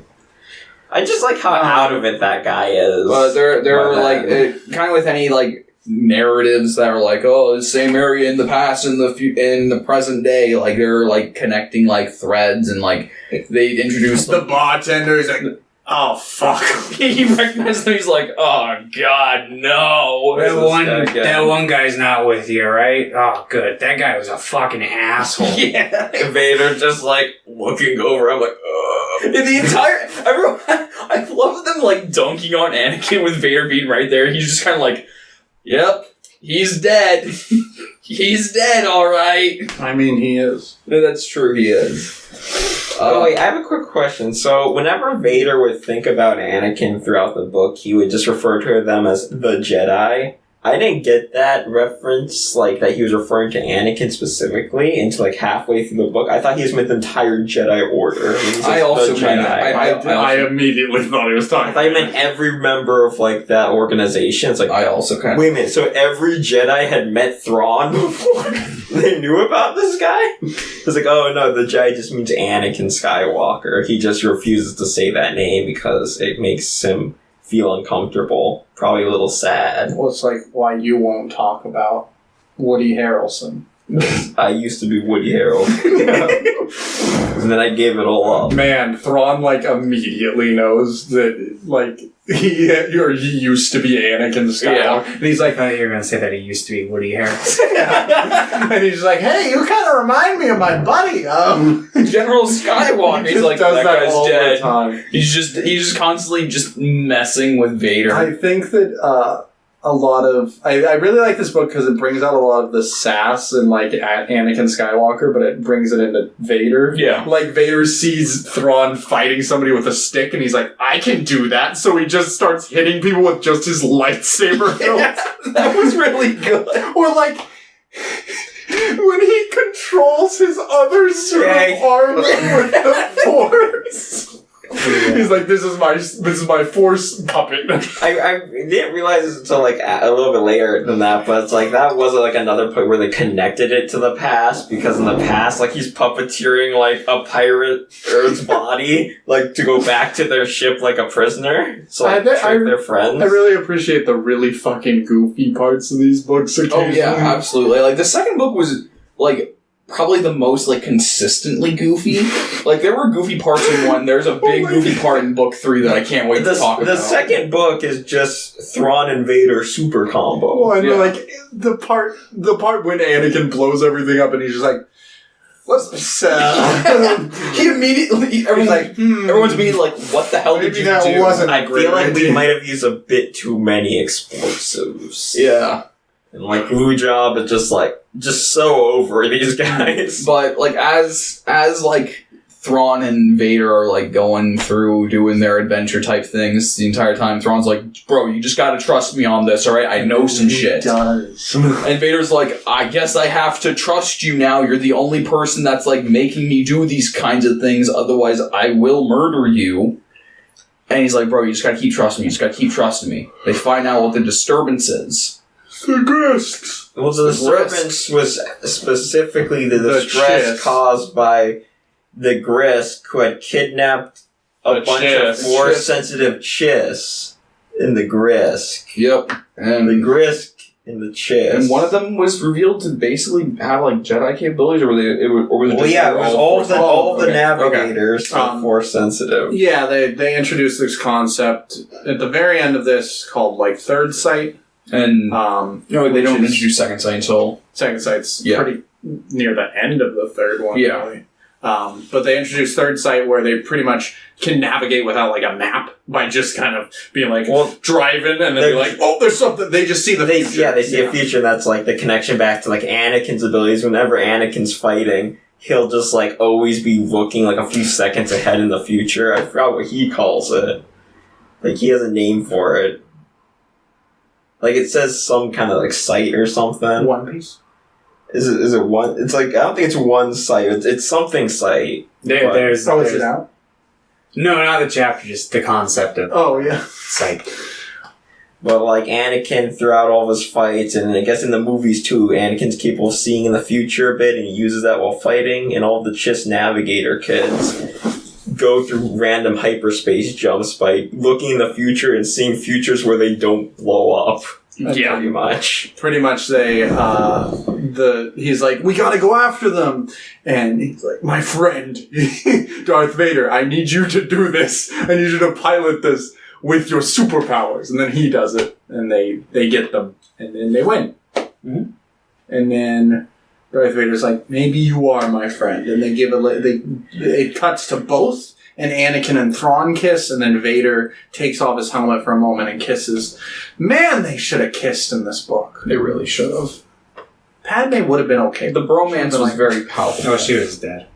I just like how out of it that guy is. But they're like kind of with any like narratives that are like, oh, the same area in the past and in the present day, like they're like connecting like threads and like they introduce the bartender. He's like, oh fuck. He recognizes them. He's like, oh god, no. That one guy's not with you, right? Oh, good. That guy was a fucking asshole. Yeah. Vader just like looking over. I'm like, ugh. In the entire everyone, I love them like dunking on Anakin with Vader being right there. He's just kind of like, yep, he's dead. He's dead, all right. I mean, he is. No, that's true. He is. Wait, I have a quick question. So, whenever Vader would think about Anakin throughout the book, he would just refer to them as the Jedi. I didn't get that reference, like, that he was referring to Anakin specifically until, like, halfway through the book. I thought he was meant the entire Jedi Order. I also meant I immediately thought he was talking. I thought he meant every member of, like, that organization. It's like, I also kind of... Wait a minute, so every Jedi had met Thrawn before they knew about this guy? It's like, oh no, the Jedi just means Anakin Skywalker. He just refuses to say that name because it makes him feel uncomfortable. Probably a little sad. Well, it's like why you won't talk about Woody Harrelson. I used to be Woody Harrelson. And then I gave it all up. Man, Thrawn, like, immediately knows that, like, he used to be Anakin Skywalker. Yeah. And he's like, I thought you were going to say that he used to be Woody Harrelson. and he's like, hey, you kind of remind me of my buddy. General Skywalker. He's like, does that guy's all dead. the time. He's just constantly just messing with Vader. I think that a lot of... I really like this book because it brings out a lot of the sass in, like, Anakin Skywalker, but it brings it into Vader. Yeah. Like, Vader sees Thrawn fighting somebody with a stick, and he's like, I can do that. So he just starts hitting people with just his lightsaber hilt. Yeah, that was really good. Or, like... when he controls his other arm with the Force. He's like, this is my Force puppet. I didn't realize this until like a little bit later than that, but it's like that was like another point where they connected it to the past, because in the past, like, he's puppeteering like a pirate's body, like, to go back to their ship like a prisoner, so like trick their friends. I really appreciate the really fucking goofy parts of these books occasionally. Oh yeah, absolutely. Like the second book was like probably the most like consistently goofy. Like there were goofy parts in one. There's a big goofy part in book 3 that I can't wait to talk about. The second book is just Thrawn and Vader super combo. Well, and like the part when Anakin blows everything up and he's just like, what's this? He immediately everyone's immediately like, what the hell did you do? I feel like we might have used a bit too many explosives. Yeah. And like Blue Job is just so over these guys. But like as like Thrawn and Vader are like going through doing their adventure type things the entire time, Thrawn's like, bro, you just gotta trust me on this, alright? I know some shit. Does. And Vader's like, I guess I have to trust you now. You're the only person that's like making me do these kinds of things, otherwise I will murder you. And he's like, bro, you just gotta keep trusting me. You just gotta keep trusting me. They find out what the disturbance is. The Grisks. Well, the disturbance was specifically the distress caused by the Grisk, who had kidnapped a bunch of Force-sensitive Chiss in the Grisk. Yep. And the Grisk in the Chiss. And one of them was revealed to basically have like Jedi capabilities, or was it just all of the navigators are Force-sensitive. Yeah, they introduced this concept at the very end of this called like Third Sight. And they don't introduce Second Sight until Second Sight's pretty near the end of the third one. Yeah. Really. But they introduced Third Sight, where they pretty much can navigate without like a map by just kind of being like driving and then be like, oh, there's something. They just see the future. Yeah, they see a future that's like the connection back to like Anakin's abilities. Whenever Anakin's fighting, he'll just like always be looking like a few seconds ahead in the future. I forgot what he calls it. Like he has a name for it. Like, it says some kind of, like, sight or something. One Piece? Is it one? It's like, I don't think it's one sight. It's something sight. There's it out? No, not the chapter, just the concept of sight. But, like, Anakin, throughout all of his fights, and I guess in the movies, too, Anakin's capable of seeing in the future a bit, and he uses that while fighting, and all the Chiss Navigator kids go through random hyperspace jumps by looking in the future and seeing futures where they don't blow up. Yeah. Pretty much. Pretty much they, he's like, we gotta go after them. And he's like, my friend, Darth Vader, I need you to do this. I need you to pilot this with your superpowers. And then he does it, and they get them, and then they win. Mm-hmm. And then Darth Vader's like, maybe you are my friend. And they give it cuts to both, and Anakin and Thrawn kiss, and then Vader takes off his helmet for a moment and kisses. Man, they should have kissed in this book. They really should have. Padme would have been okay. The bromance was very powerful. Oh, she was dead.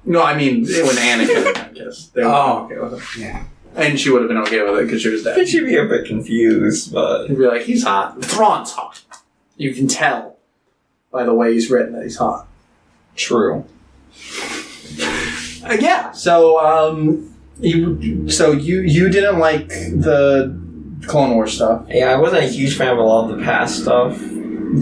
No, I mean, when Anakin and them kissed. They would have been okay with it. Yeah. And she would have been okay with it because she was I dead. think she'd be a bit confused, but... He'd be like, he's hot. Thrawn's hot. You can tell by the way he's written that he's hot. True. Yeah, so you didn't like the Clone Wars stuff. Yeah, I wasn't a huge fan of a lot of the past stuff.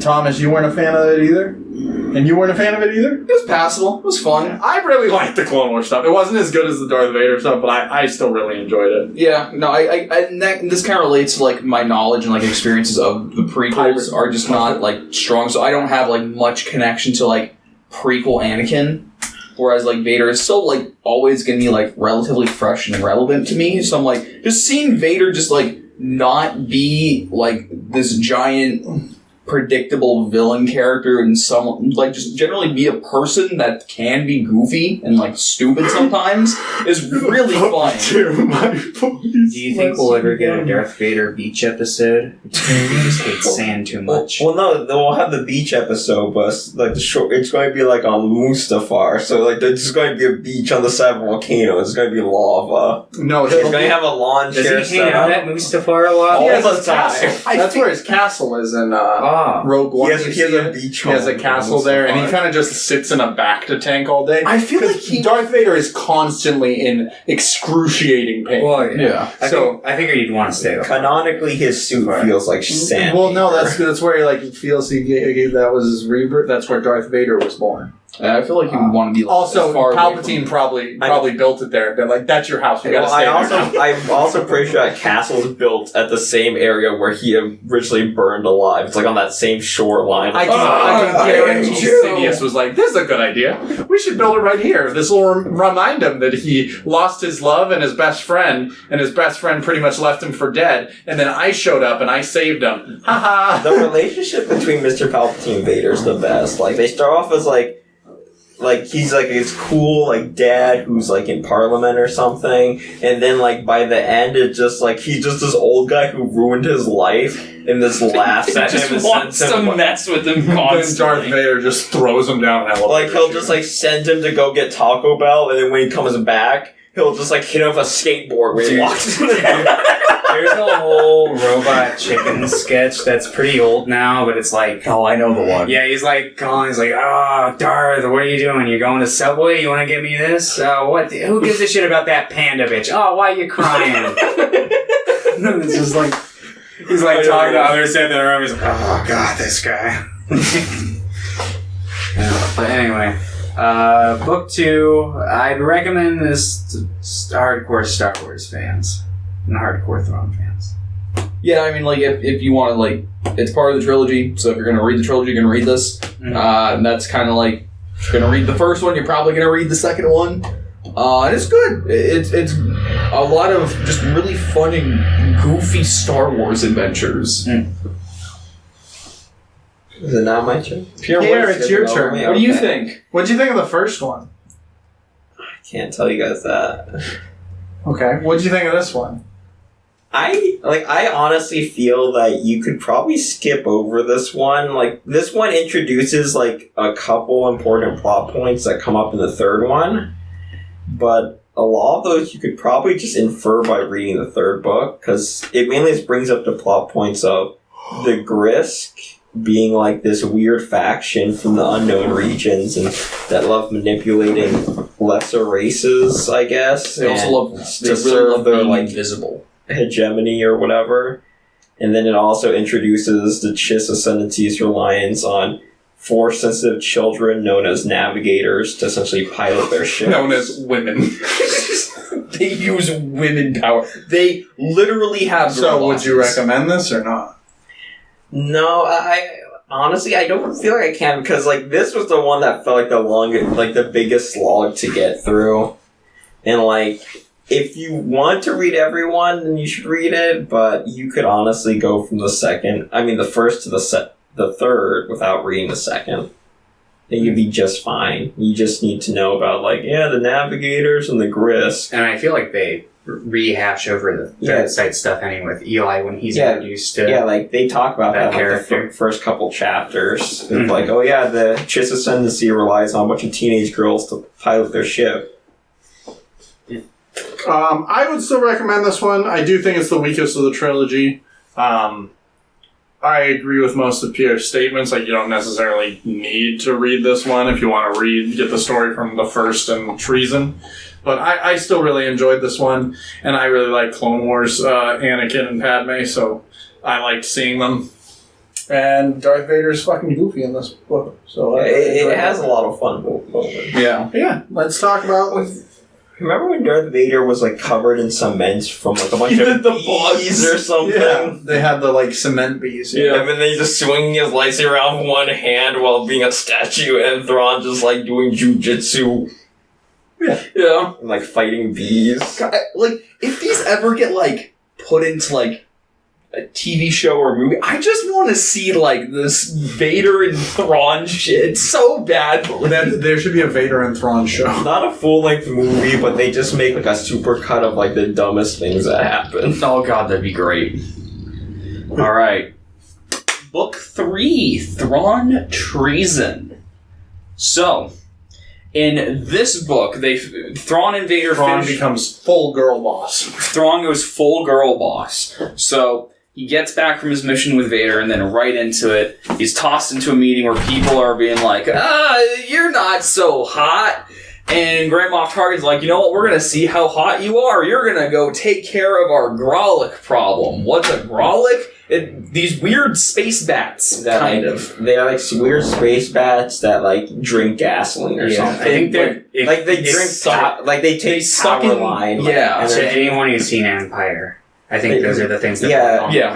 Thomas, you weren't a fan of it either? And you weren't a fan of it either? It was passable. It was fun. I really liked the Clone Wars stuff. It wasn't as good as the Darth Vader stuff, but I still really enjoyed it. Yeah, no, this kind of relates to, like, my knowledge and, like, experiences of the prequels are just not, like, strong, so I don't have, like, much connection to, like, prequel Anakin, whereas, like, Vader is still, like, always gonna be, like, relatively fresh and relevant to me, so I'm, like, just seeing Vader just, like, not be, like, this giant predictable villain character and some, like, just generally be a person that can be goofy and, like, stupid sometimes is really fun. Do you think we'll ever get a Darth Vader beach episode? I just hate sand too much. Well, no, we'll have the beach episode, but like it's going to be like on Mustafar, so like there's just going to be a beach on the side of a volcano. It's going to be lava. No, It's going to have a lawn chair Does he hang set out up. at Mustafar a lot? All He has the his time. castle. That's where his castle is in Rogue One. He has a beach He has a home castle in there, and he Mustafar. kind of just sits in a bacta tank all day. I feel like 'Cause Darth Vader is constantly in excruciating pain. Well, Yeah. I figured you'd want to stay there. Canonically, his suit feels like sand. Well, no, that's where he like feels that was his rebirth. That's where Darth Vader was born. I feel like you would want to be, like, Also, as far away Palpatine probably built it there. They're like, that's your house. You Well, gotta stay there. I'm also pretty sure that castle's built at the same area where he originally burned alive. It's like on that same shoreline. I can guarantee true. Sidious was like, this is a good idea. We should build it right here. This will remind him that he lost his love and his best friend, and his best friend pretty much left him for dead, and then I showed up and I saved him. Ha The relationship between Mr. Palpatine and Vader is the best. Like, they start off as like he's like this cool like dad who's like in Parliament or something, and then like by the end it's just like he's just this old guy who ruined his life and just laughs at just him and wants sends to him mess with him Then Darth constantly. Vader just throws him down an elevator. like he'll just like send him to go get Taco Bell, and then when he comes back he'll just like hit him with a skateboard when he walks into the There's a whole robot chicken sketch that's pretty old now, but it's like, Oh, I know the one. yeah, he's like calling, he's like, oh, Darth, what are you doing? You going to Subway? You want to get me this? What? Who gives a shit about that panda bitch? Oh, why are you crying? It's just like, he's like talking to others in the room, he's like, oh god, this guy. Yeah, but anyway, book 2, I'd recommend this to hardcore Star Wars fans and hardcore Thrawn fans. Yeah, I mean, like, if you want to, like, it's part of the trilogy, so if you're going to read the trilogy, you're going to read this. And that's kind of like, if you're going to read the first one, you're probably going to read the second one. And it's good. It's a lot of just really fun and goofy Star Wars adventures. Is it not my turn? Here, it's your turn. What do you think? What'd you think of the first one? I can't tell you guys that. Okay. What'd you think of this one? I honestly feel that you could probably skip over this one. Like, this one introduces, like, a couple important plot points that come up in the third one. But a lot of those you could probably just infer by reading the third book, because it mainly just brings up the plot points of the Grisk being, like, this weird faction from the unknown regions and that love manipulating lesser races, I guess. They also and love, to serve their, like, invisible. hegemony or whatever, And then it also introduces the Chiss Ascendancy's reliance on Force-sensitive children known as navigators to essentially pilot their ship. Known as women. They use women power. They literally have. So, would you recommend this or not? No, I honestly I don't feel like I can because like this was the one that felt like the longest, like the biggest slog to get through, and like if you want to read everyone, then you should read it. But you could honestly go from the first to the third without reading the second. And you'd be just fine. You just need to know about the navigators and the Grisk. And I feel like they rehash over the third side stuff anyway with Eli when he's introduced to they talk about that character. The first couple chapters. It's the Chiss Ascendancy relies on a bunch of teenage girls to pilot their ship. I would still recommend this one. I do think it's the weakest of the trilogy. I agree with most of Pierre's statements. Like, you don't necessarily need to read this one if you want to get the story from the first and Treason. But I still really enjoyed this one, and I really like Clone Wars, Anakin and Padme, so I liked seeing them. And Darth Vader's fucking goofy in this book. So it has a lot of fun moments. Yeah, let's talk about... Remember when Darth Vader was covered in cement from a bunch of bees or something? Yeah, they had the cement bees. Yeah, and then they just swinging his lightsaber around with one hand while being a statue, and Thrawn just doing jujitsu. Yeah. And fighting bees. God, if these ever get put into a TV show or movie, I just want to see this Vader and Thrawn shit. It's so bad. There should be a Vader and Thrawn show. Not a full-length movie, but they just make a super cut of the dumbest things that happen. Oh god, that'd be great. Alright. Book 3, Thrawn Treason. So, in this book, Thrawn and Vader becomes full girl boss. Thrawn goes full girl boss. So, he gets back from his mission with Vader, and then right into it, he's tossed into a meeting where people are being you're not so hot. And Grand Moff Tarkin's you know what, we're going to see how hot you are. You're going to go take care of our Grolic problem. What's a Grolic? These weird space bats, kind of. They are weird space bats that drink gasoline or something. I think they take power line. Yeah. So anyone who's seen Empire, I think those are the things that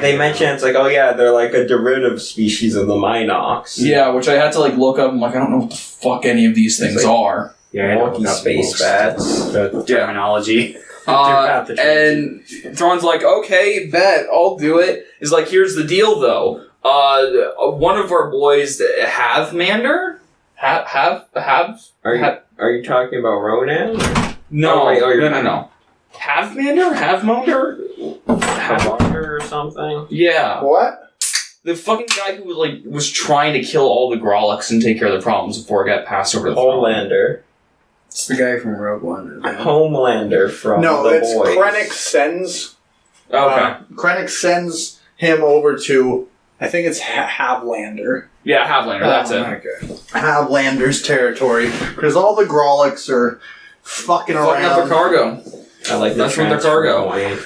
they mention it's they're a derivative species of the Minox. Yeah, which I had to look up. I'm I don't know what the fuck any of these things are. Yeah, Milky space bats. The terminology. And Thrawn's okay, bet, I'll do it. He's here's the deal though. One of our boys, Havmander? Are you talking about Ronan? No, no. Havmander or something? Yeah. What? The fucking guy who was trying to kill all the Grolics and take care of the problems before it got passed over to Homelander. It's the guy from Rogue One. Homelander from The it's Boys. Krennic sends... Okay. Krennic sends him over to... I think it's Havlander. Yeah, Havlander, that's it. Okay. Havlander's territory. Because all the Grolics are fucking around. Fucking up the cargo. I like that's from the cargo. They're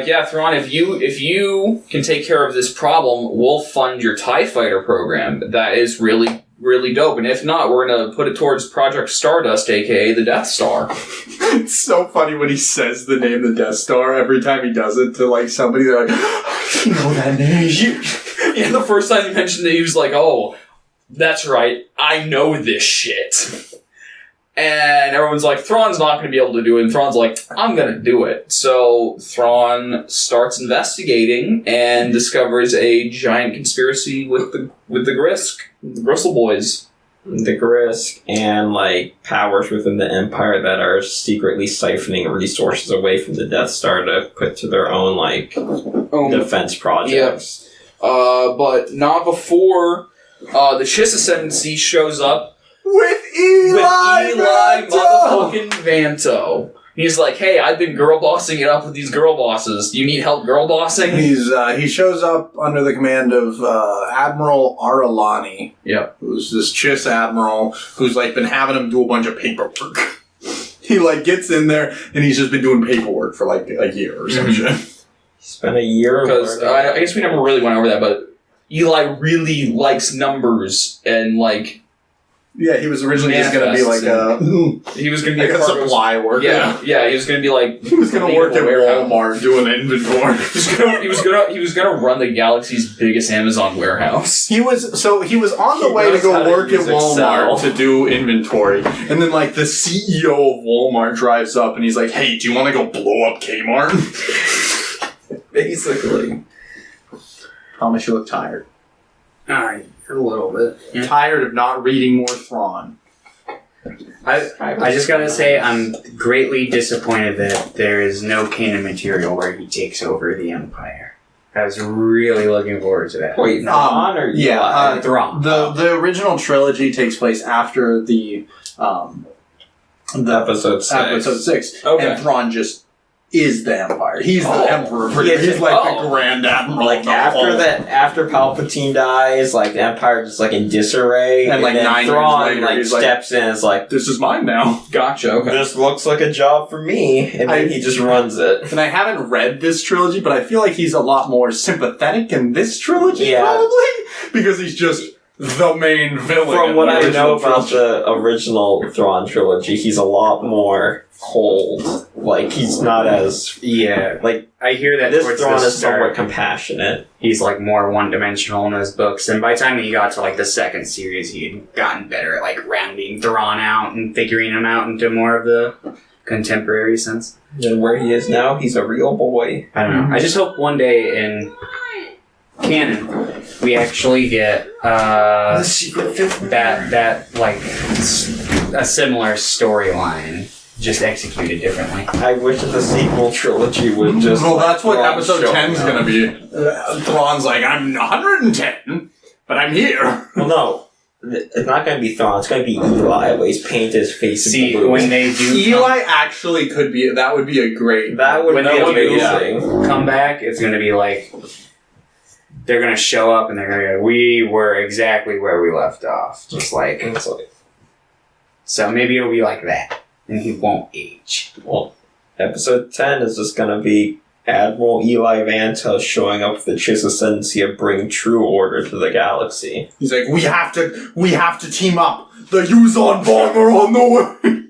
yeah, Thrawn, if you can take care of this problem, we'll fund your TIE Fighter program. That is really, really dope. And if not, we're going to put it towards Project Stardust, a.k.a. the Death Star. It's so funny when he says the name the Death Star every time he does it to somebody. They're you know that name. Yeah, the first time he mentioned it, he was oh, that's right, I know this shit. And everyone's Thrawn's not going to be able to do it. And Thrawn's I'm going to do it. So Thrawn starts investigating and discovers a giant conspiracy with the Grisk, the Gristle Boys. The Grisk and powers within the Empire that are secretly siphoning resources away from the Death Star to put to their own defense projects. Yeah. But not before the Chiss Ascendancy shows up. With Eli motherfucking Vanto. He's hey, I've been girl bossing it up with these girl bosses. Do you need help girl bossing? He shows up under the command of Admiral Aralani. Yep. Who's this Chiss admiral who's been having him do a bunch of paperwork. He gets in there and he's just been doing paperwork for a year or some shit. Spent a year Because I guess we never really went over that, but Eli really likes numbers and like. Yeah, he was originally just going to be like he was going to be a supply worker. Yeah, he was going to be like he was going to work at Walmart doing inventory. he was going to run the galaxy's biggest Amazon warehouse. He was on the way to go work at Walmart to do inventory, and then like the CEO of Walmart drives up and he's like, "Hey, do you want to go blow up Kmart?" Basically. Promise you look tired. Alright, a little bit. Yeah. Tired of not reading more Thrawn. I just gotta say, I'm greatly disappointed that there is no Canon material where he takes over the Empire. I was really looking forward to that. Wait, Thrawn or Eli? Thrawn. The original trilogy takes place after the episode 6. Episode 6. Okay. And Thrawn just is the Empire. He's the Emperor. He's like the Grand Admiral. Like after Palpatine dies, like the Empire just like in disarray, and like then 9 Thrawn years later, like he's steps in and is like, "This is mine now." Gotcha. Okay. "This looks like a job for me," and then he just runs it. And I haven't read this trilogy, but I feel like he's a lot more sympathetic in this trilogy, Yeah. probably because he's just the main villain. From what I know about trilogy. the original Thrawn trilogy, he's a lot more cold. Like he's not as like I hear that this towards Thrawn the is somewhat start, compassionate. he's like more one-dimensional in those books, and by the time he got to like the second series, he had gotten better at like rounding Thrawn out and figuring him out into more of the contemporary sense. And where he is now, he's a real boy. I don't know. I just hope one day in canon we actually get The secret fifth that like a similar storyline, just executed differently. I wish that the sequel trilogy would just. Well, that's what Thrawn episode showing 10 is up. going to be. Thrawn's like, I'm 110, but I'm here. Well, no. It's not going to be Thrawn. It's going to be Eli. Where he's painted his face See, blue. when they do Eli actually could be. That would be a great. That would when be they amazing. come back, it's going to be like they're going to show up and they're going to go, we were exactly where we left off. Just like, It's like, so maybe it'll be like that. And he won't age. well, episode 10 is just going to be Admiral Eli Vanta showing up with the Chiss Ascendancy and bring true order to the galaxy. He's like, we have to team up. The Yuzon bomb are on the way.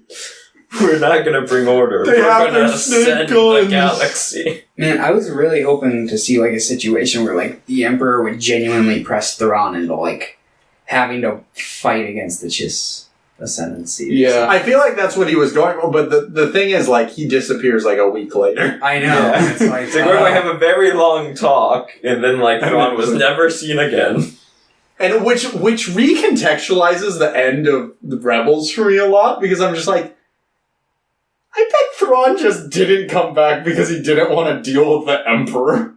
We're not going to bring order. They We're have going to their snake ascend the guns. galaxy. Man, I was really hoping to see like a situation where like the Emperor would genuinely press Thrawn into like having to fight against the Chiss Ascendancy. Yeah. I feel like that's what he was going for, but the thing is, like, he disappears like a week later. I know. Yeah. It's like, So we're going to have a very long talk, and then, like, Thrawn was never seen again. And which recontextualizes the end of the Rebels for me a lot, because I'm just like, I bet Thrawn just didn't come back because he didn't want to deal with the Emperor.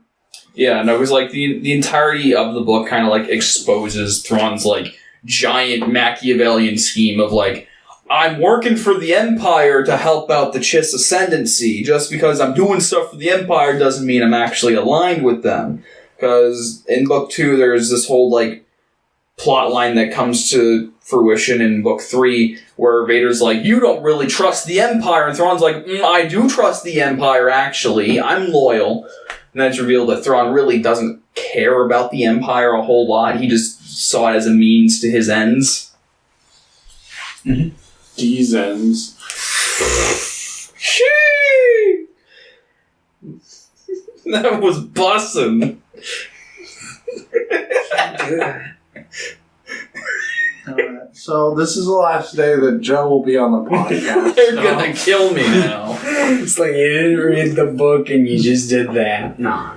Yeah, no, it was like the entirety of the book kind of like exposes Thrawn's like giant Machiavellian scheme of like, I'm working for the Empire to help out the Chiss Ascendancy. Just because I'm doing stuff for the Empire doesn't mean I'm actually aligned with them. Because in book 2, there's this whole like plot line that comes to fruition in book 3 where Vader's like, you don't really trust the Empire, and Thrawn's like, I do trust the Empire actually, I'm loyal. And then it's revealed that Thrawn really doesn't care about the Empire a whole lot, he just saw it as a means to his ends. Mm-hmm. These ends. Shee! That was bussin'. Alright, so this is the last day that Joe will be on the podcast. They're gonna kill me now. it's like you didn't read the book and you just did that. No.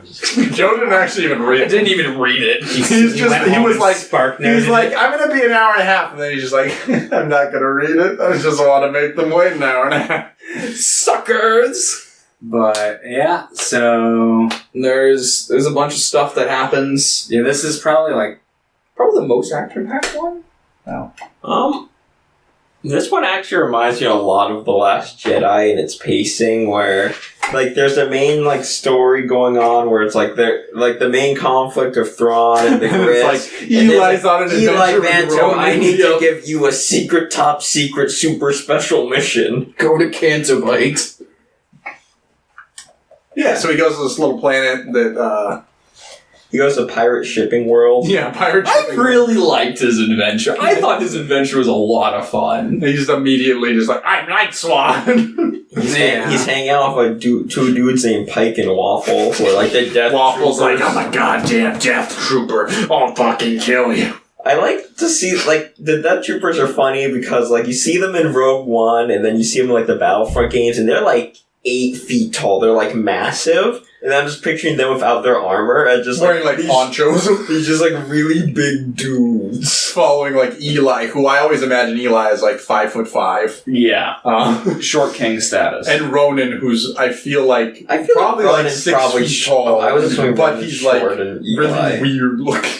Joe didn't actually even read I it. didn't even read it. He was like, Spark He's like, I'm gonna be an hour and a half, and then he's just like, I'm not gonna read it. I just want to make them wait an hour and a half. Suckers! But yeah, so There's a bunch of stuff that happens. yeah, this is probably like Probably the most action-packed one. This one actually reminds me a lot of The Last Jedi in its pacing, where like there's a main like story going on where it's like the main conflict of Thrawn and the Gris. It's like Eli's on an Eli adventure with Vanto, I Roman. need to give you a secret, top secret, super special mission. Go to Cantabite. Yeah, so he goes to this little planet that, He goes to pirate shipping world. yeah, pirate I shipping. really liked his adventure. I thought his adventure was a lot of fun. He just immediately just like, I'm Night Swan. He's hanging out with two dudes named Pike and Waffle, who are like the death Waffle's troopers. like, oh my goddamn death trooper, I'll fucking kill you. I like to see, like, the Death Troopers are funny because, like, you see them in Rogue One, and then you see them in, like, the Battlefront games, and they're, like, 8 feet tall. They're, like, massive. And I'm just picturing them without their armor and just, wearing like ponchos. These just, like, really big dudes. Following like Eli, who I always imagine Eli is like 5'5". Yeah. Short king status. And Ronan, who's I feel like probably like Ronan's 6 probably feet tall. I was assuming but Ronan's he's like shorter than Eli. really weird looking.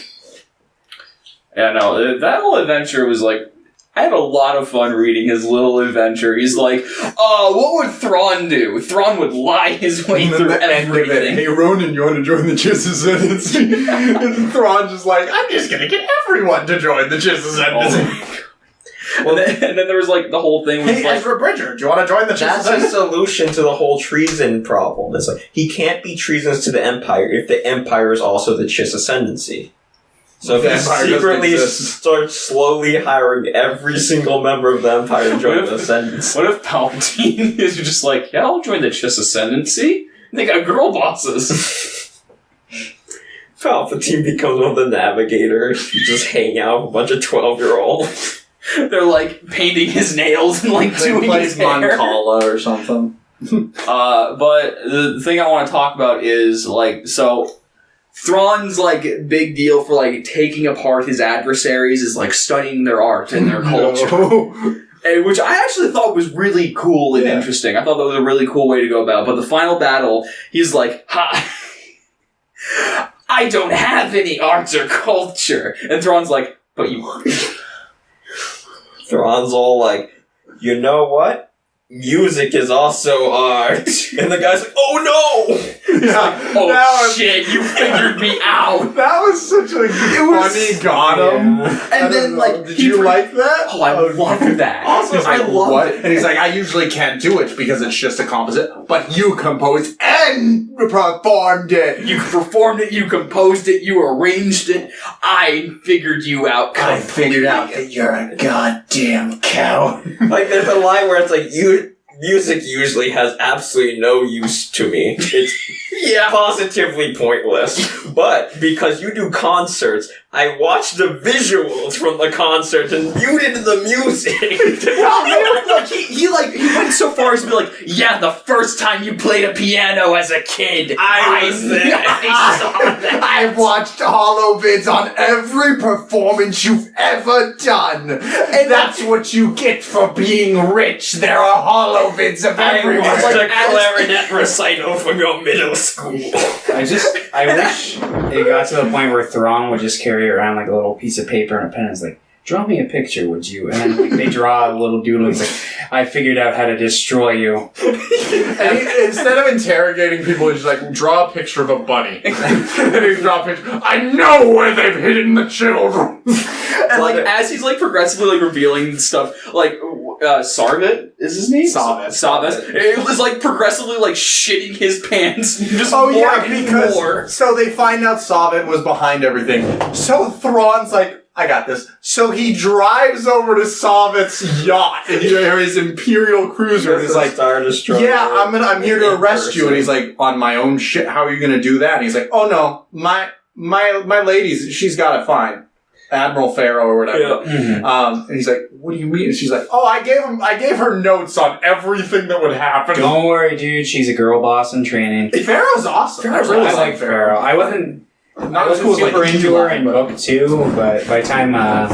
Yeah, no, that whole adventure was like, I had a lot of fun reading his little adventure. He's like, what would Thrawn do? Thrawn would lie his way And then through the end of it, everything. hey Ronan, you want to join the Chiss Ascendancy? And Thrawn's just like, I'm just gonna get everyone to join the Chiss Ascendancy. Well, and then there was like the whole thing was Hey like, Ezra Bridger, do you want to join the Chiss That's the Ascendancy? solution to the whole treason problem. It's like, he can't be treasonous to the Empire if the Empire is also the Chiss Ascendancy. So if The he Empire doesn't secretly exist. starts slowly hiring every single member of the Empire to join the Ascendancy. what if Palpatine is just like, yeah, I'll join the Chiss Ascendancy? They got girl bosses. Palpatine becomes one of the navigators. You just hang out with a bunch of 12-year-olds. They're like painting his nails and like They doing play his hair. Moncala or something. But the thing I want to talk about is like, so Thrawn's like big deal for like taking apart his adversaries is like studying their art and their culture. No. And which I actually thought was really cool and interesting. I thought that was a really cool way to go about it. But the final battle, he's like, ha! I don't have any arts or culture. And Thrawn's like, but you... Thrawn's all like, you know what? Music is also art. And the guy's like, oh no! Yeah. Oh That shit, you figured me out! That was such a funny got him. And then like, did you like that? Oh, I loved that. Also, I loved what? it. And he's like, I usually can't do it because it's just a composite, but you composed and performed it. You performed it, you composed it, you arranged it. I figured you out. I figured out that you're a goddamn cow. Like, there's a line where it's like, music usually has absolutely no use to me. It's positively pointless. But because you do concerts, I watch the visuals from the concert and muted the music. No, he went so far as to be like, yeah, the first time you played a piano as a kid, I was there. I saw that. I've watched holovids on every performance you've ever done. And that's what you get for being rich. There are holovids of I everyone. watched a clarinet recital from your middle school. I wish it got to the point where Thrawn would just carry around like a little piece of paper and a pen and is like, draw me a picture, would you? And then like, they draw a little doodle and he's like, I figured out how to destroy you. And instead of interrogating people, he's just like, draw a picture of a bunny. And he draw a picture. I know where they've hidden the children. And like as he's like progressively like revealing stuff, like Sarvet is his name. Savet. It was like progressively like shitting his pants. Just more and more. So they find out Savet was behind everything. So Thrawn's like, I got this. So he drives over to Savet's yacht and his Imperial cruiser and he's like, Star Destroyer. yeah, I'm here to arrest you. And he's like, on my own shit, how are you gonna do that? And he's like, oh no, my lady's, she's got it fine. Admiral Pharaoh or whatever. Yeah. Mm-hmm. And he's like, what do you mean? And she's like, oh, I gave her notes on everything that would happen. Don't worry, dude. She's a girl boss in training. Pharaoh's awesome. I really I like Pharaoh. I wasn't super into her in book 2, but by the time by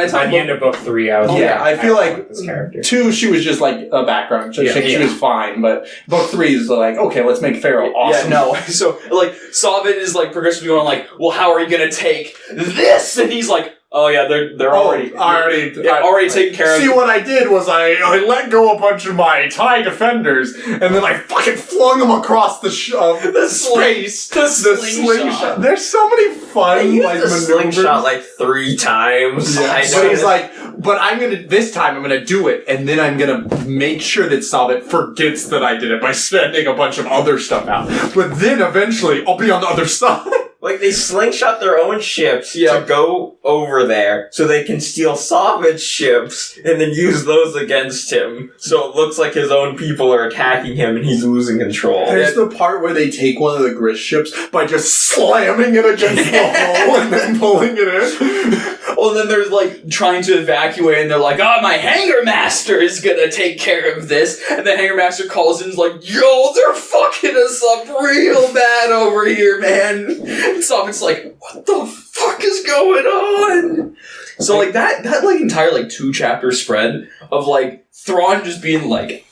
the end of book 3, I was I feel like this character. 2, she was just like a background. So she was fine, but book 3 is like, okay, let's make Pharaoh awesome. Yeah, no. So like Savet is like progressively going like, well, how are you gonna take this? And he's like, Oh yeah, they're already taken care of. See, what I did was I let go a bunch of my TIE defenders, and then I fucking flung them across the space. The slingshot. There's so many fun I used like the maneuvers. slingshot like 3 times. Yeah. I But know. he's like, but this time I'm gonna do it, and then I'm gonna make sure that Sabat forgets that I did it by sending a bunch of other stuff out. But then eventually I'll be on the other side. Like, they slingshot their own ships to go over there so they can steal Savage ships and then use those against him. So it looks like his own people are attacking him and he's losing control. There's the part where they take one of the Grist ships by just slamming it against the hull and then pulling it in. Well, then there's like trying to evacuate, and they're like, "Oh, my hangar master is gonna take care of this." And the hangar master calls in and is like, "Yo, they're fucking us up real bad over here, man." And Sabat's like, "What the fuck is going on?" So like that like entire like 2-chapter spread of like Thrawn just being like,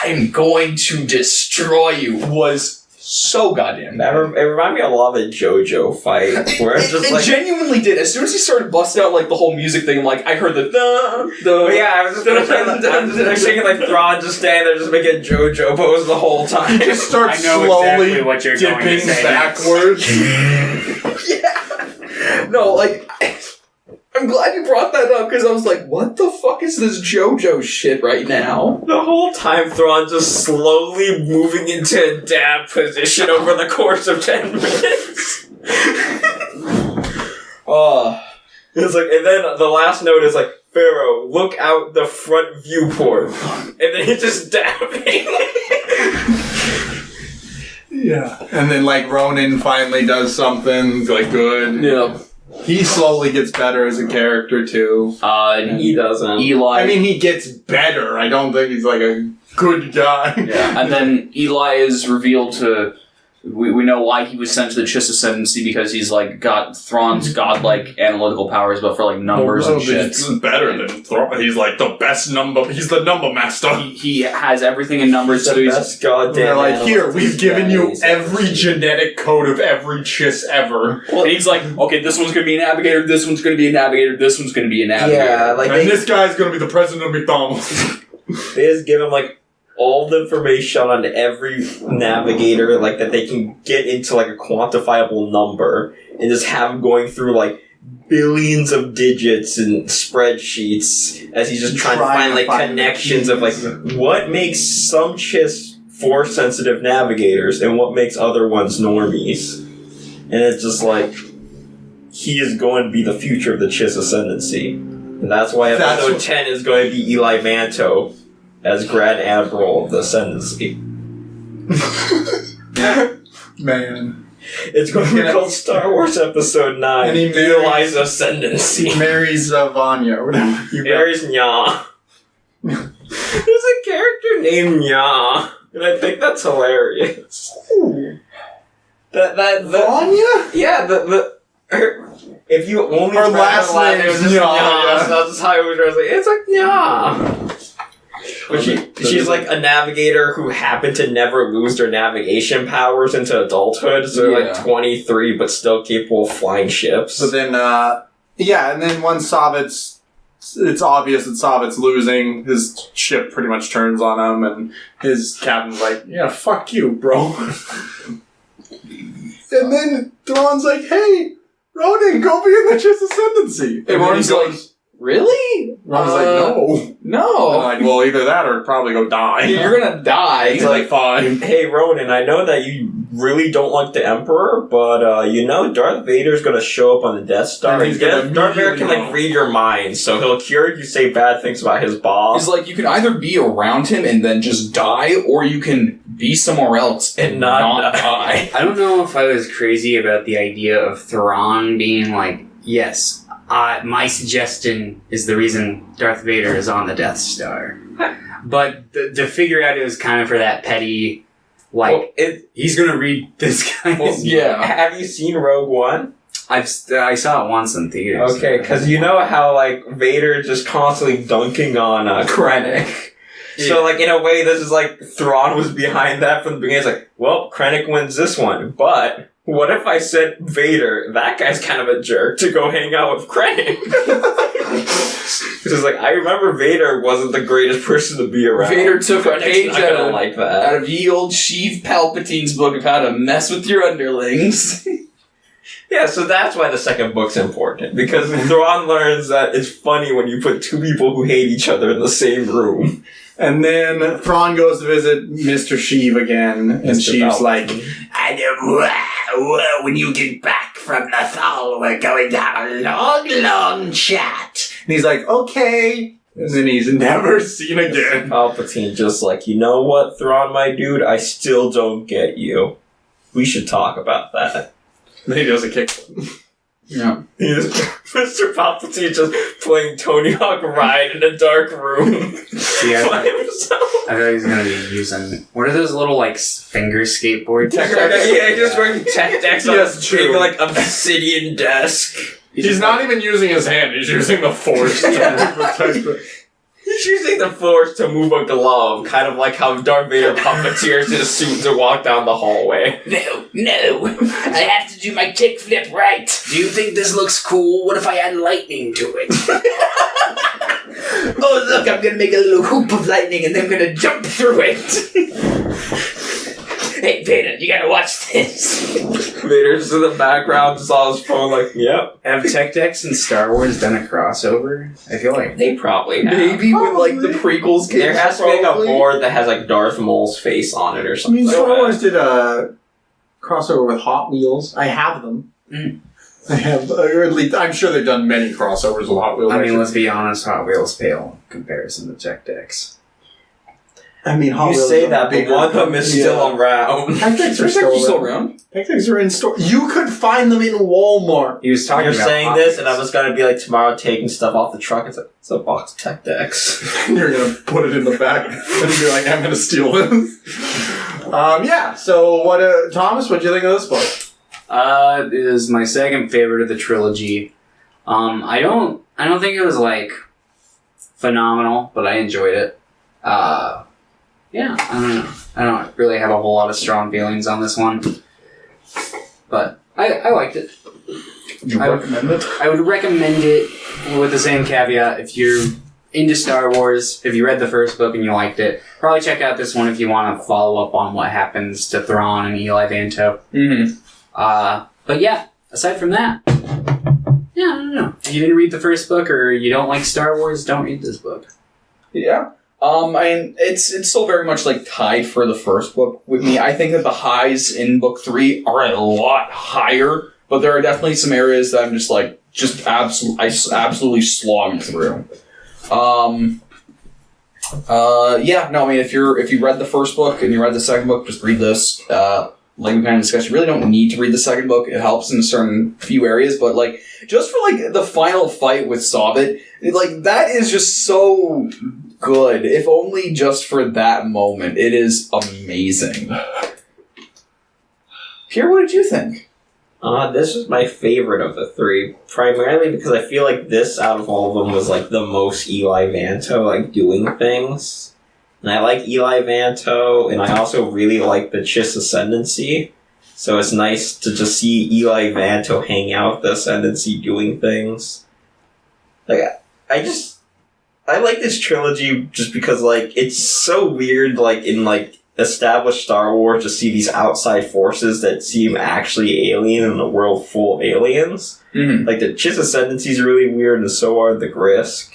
"I'm going to destroy you," was so goddamn bad. It reminded me a lot of a JoJo fight where it's just It like. genuinely did. As soon as he started busting out like the whole music thing, I'm like, I heard the But yeah, I was just thinking like Thrawn just standing there just making a JoJo pose the whole time. Just start I know slowly exactly what you're going to dipping say backwards. Yeah. No, like, I'm glad you brought that up because I was like, what the fuck is this JoJo shit right now? The whole time Thrawn just slowly moving into a dab position over the course of 10 minutes. It's like, and then the last note is like, Pharaoh, look out the front viewport. And then he's just dabbing. Yeah. And then like Ronan finally does something like good. Yeah. He slowly gets better as a character too. He doesn't. Eli. I mean, he gets better. I don't think he's like a good guy. Yeah, and then Eli is revealed to. We know why he was sent to the Chiss Ascendancy because he's like got Thrawn's godlike analytical powers, but for like numbers and shit. This is better than Thrawn. He's like the best number. He's the number master. He has everything in numbers, The so he's best goddamn They're like, animal. here, we've given you He's every amazing. genetic code of every Chiss ever. and he's like, okay, this one's gonna be a navigator, this one's gonna be a navigator, this one's gonna be a navigator. Yeah, like And this guy's gonna be the president of McDonald's. they just give him like all the information on every navigator, like that they can get into like a quantifiable number, and just have him going through like billions of digits and spreadsheets as he's just trying to find like connections of like what makes some Chiss force sensitive navigators and what makes other ones normies. And it's just like he is going to be the future of the Chiss Ascendancy. And that's why episode 10 is going to be Eli Manto as Grand Admiral of the Ascendancy. Man. It's going to be called Star Wars Episode 9, And he Eli's Ascendancy. He marries Vanya or whatever. He marries Nya. There's a character named Nya, and I think that's hilarious. Vanya? Yeah, if you only Her read last name, it name's was just Nya, Nya, yeah. so that's how it was translated. It's like Nya. But she's like a navigator who happened to never lose their navigation powers into adulthood, so they're like 23 but still capable of flying ships. But then, and then once Sabat's, it's obvious that Sabat's losing, his ship pretty much turns on him, and his captain's like, yeah, fuck you, bro. And then Thrawn's like, hey, Ronan, go be in the Chiss Ascendancy. And Ronan's like, really? Ronan's like, no. No. I'm like, well, either that or probably go die. You're gonna die. He's like, fine. Hey Ronan, I know that you really don't like the Emperor, but you know Darth Vader's gonna show up on the Death Star. And he's gonna Darth Vader can immediately like read your mind, so he'll cure you say bad things about his boss. He's like, you can either be around him and then just die, or you can be somewhere else and not die. I don't know if I was crazy about the idea of Thrawn being like, yes, my suggestion is the reason Darth Vader is on the Death Star. But to figure out it was kind of for that petty, like, he's going to read this guy's mind. Yeah. Have you seen Rogue One? I saw it once in theaters. Okay, because you know how like Vader is just constantly dunking on Krennic. So like in a way, this is like Thrawn was behind that from the beginning. It's like, well, Krennic wins this one, but what if I said Vader? That guy's kind of a jerk to go hang out with Krennic. Because like I remember Vader wasn't the greatest person to be around. Vader took a page out like that. of ye old Sheev Palpatine's book of how to mess with your underlings. Yeah, so that's why the second book's important. Because Thrawn learns that it's funny when you put two people who hate each other in the same room. And then Thrawn goes to visit Mr. Sheev again, and Mr. Sheev's Palpatine. like, when you get back from the Thal, we're going to have a long, long chat. And he's like, okay. And then he's never seen again. Palpatine just like, you know what, Thrawn, my dude? I still don't get you. We should talk about that. And then he does a kickflip. Yeah. Mr. Palpatine just playing Tony Hawk Ride in a dark room by himself. I thought he was going to be using... What are those little, like, finger skateboards? Yeah, just wearing tech decks on Yes, his true. big, like, obsidian desk. He's not even using his hand, he's using the Force to protect it. He's using the Force to move a glove, kind of like how Darth Vader puppeteers his suit to walk down the hallway. No. I have to do my kickflip right. Do you think this looks cool? What if I add lightning to it? Oh, look, I'm gonna make a little hoop of lightning and then I'm gonna jump through it. Hey, Vader, you gotta watch this. Vader's in the background, just on his phone, like, yep. Have Tech Decks and Star Wars done a crossover? I feel like... They probably have. Maybe with like the prequels. There has to be like a probably. board that has like Darth Maul's face on it or I something. mean, Star like Wars did a crossover with Hot Wheels. I have them. I have, or at least, I'm sure they've done many crossovers with Hot Wheels. I mean, let's be honest, Hot Wheels pale in comparison to Tech Decks. I mean, Hot You Wheels say are that, but bigger one of them is company. still around. Tech-Decks are Are still still around. around? Tech-Decks are in store. You could find them in Walmart. He was talking You're about saying Hot this, Wheels. and I was gonna be like tomorrow taking stuff off the truck. It's a box of Tech Decks. And you're going to put it in the back and be like, I'm going to steal this. Yeah, so what, Thomas, what'd you think of this book? It is my second favorite of the trilogy. I don't think it was like phenomenal, but I enjoyed it. Yeah, I don't know. I don't really have a whole lot of strong feelings on this one, but I liked it. I recommend it. I would recommend it with the same caveat. If you're into Star Wars, if you read the first book and you liked it, probably check out this one if you want to follow up on what happens to Thrawn and Eli Vanto. Mm-hmm. But yeah, aside from that, yeah, I don't know. If you didn't read the first book or you don't like Star Wars, don't read this book. Yeah. I mean, it's still very much like tied for the first book with me. I think that the highs in book 3 are a lot higher, but there are definitely some areas that I'm just like, absolutely slogging through. Yeah, no, I mean, if you read the first book and you read the second book, just read this. Like we kind of discussed, you really don't need to read the second book. It helps in a certain few areas, but like, just for like the final fight with Sobbit, like that is just so good. If only just for that moment. It is amazing. Pierre, what did you think? This was my favorite of the 3, primarily because I feel like this, out of all of them, was like the most Eli Vanto, like doing things. And I like Eli Vanto, and I also really like the Chiss Ascendancy. So it's nice to just see Eli Vanto hang out with the Ascendancy doing things. Like, I like this trilogy just because, like, it's so weird, like, in, like, established Star Wars to see these outside forces that seem actually alien in a world full of aliens. Mm-hmm. Like, the Chiss Ascendancy is really weird, and so are the Grisk.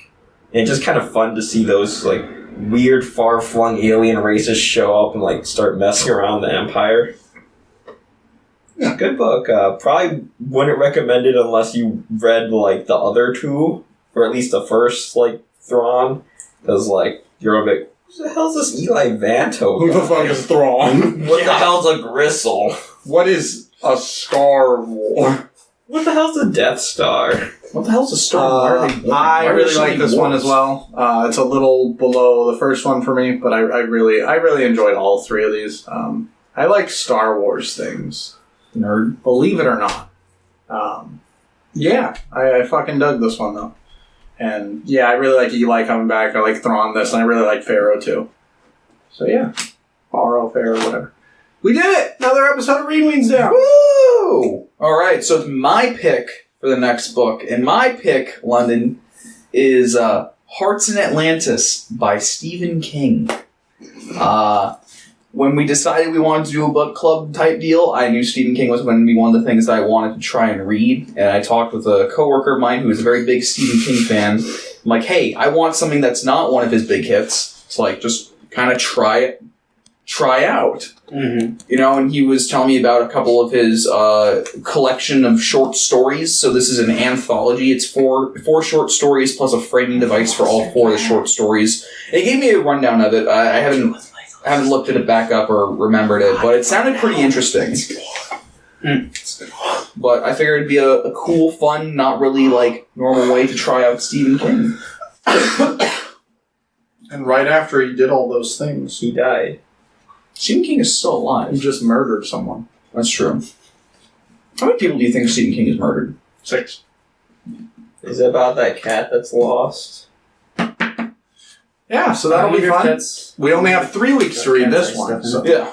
And it's just kind of fun to see those, like, weird, far-flung alien races show up and, like, start messing around the Empire. Yeah, good book. Probably wouldn't recommend it unless you read, like, the other 2, or at least the first, like, Thrawn, because, like, you're a bit, who the hell's this Eli Vanto Who the guy? fuck is Thrawn? What the hell's a Gristle? What is a Star War? What the hell's a Death Star? What the hell's a Star Wars? I really like this one as well. It's a little below the first one for me, but I really enjoyed all 3 of these. I like Star Wars things. Nerd. Believe it or not. Yeah, I fucking dug this one though. And yeah, I really like Eli coming back. I like Thrawn this, and I really like Pharaoh too. So yeah, Pharaoh, whatever. We did it! Another episode of Read Weens Down. Woo! All right, so it's my pick for the next book, and my pick, London, is Hearts in Atlantis by Stephen King. When we decided we wanted to do a book club type deal, I knew Stephen King was going to be one of the things that I wanted to try and read, and I talked with a coworker of mine who is a very big Stephen King fan. I'm like, hey, I want something that's not one of his big hits. It's like, just kind of try out. Mm-hmm. You know, and he was telling me about a couple of his collection of short stories. So this is an anthology. It's four short stories plus a framing device for all 4 of the short stories. And he gave me a rundown of it. I haven't looked at it back up or remembered it, but it sounded pretty interesting. But I figured it'd be a cool, fun, not really like normal way to try out Stephen King. And right after he did all those things, He died. Stephen King is still he alive. just murdered someone. That's true. How many people do you think Stephen King has murdered? 6. Is it about that cat that's lost? Yeah, so that'll be fun. That's We only have 3 weeks to read this one, so Yeah.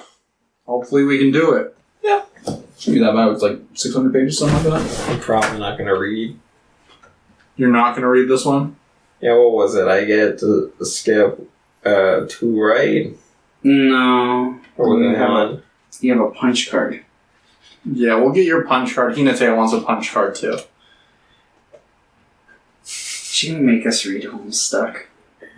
hopefully we can do it. Shouldn't be that bad. It's like 600 pages, something like that. I'm probably not going to read. You're not going to read this one? Yeah, what was it? I get to skip 2, right? no. Or was You it have 1? You have a punch card. Yeah, we'll get your punch card. Hinata wants a punch card too. She can make us read Homestuck.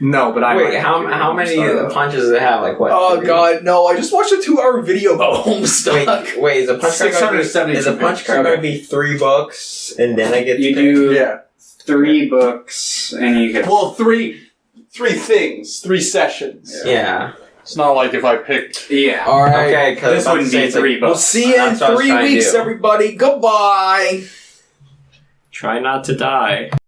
No, but I Wait, might how many punches does it have? Like what? Oh 3? god, no! I just watched a 2-hour video about Homestuck. Wait, is a punch card going to be 672 is a punch card going to be 3 books and then I get You to do Yeah. 3 books, and you get... Well, three things, 3 sessions. Yeah. It's not like if I picked. Yeah. All right. Okay, because This wouldn't be 3 We'll books. see you in That's what I was 3 trying to weeks, do. everybody. Goodbye. Try not to die.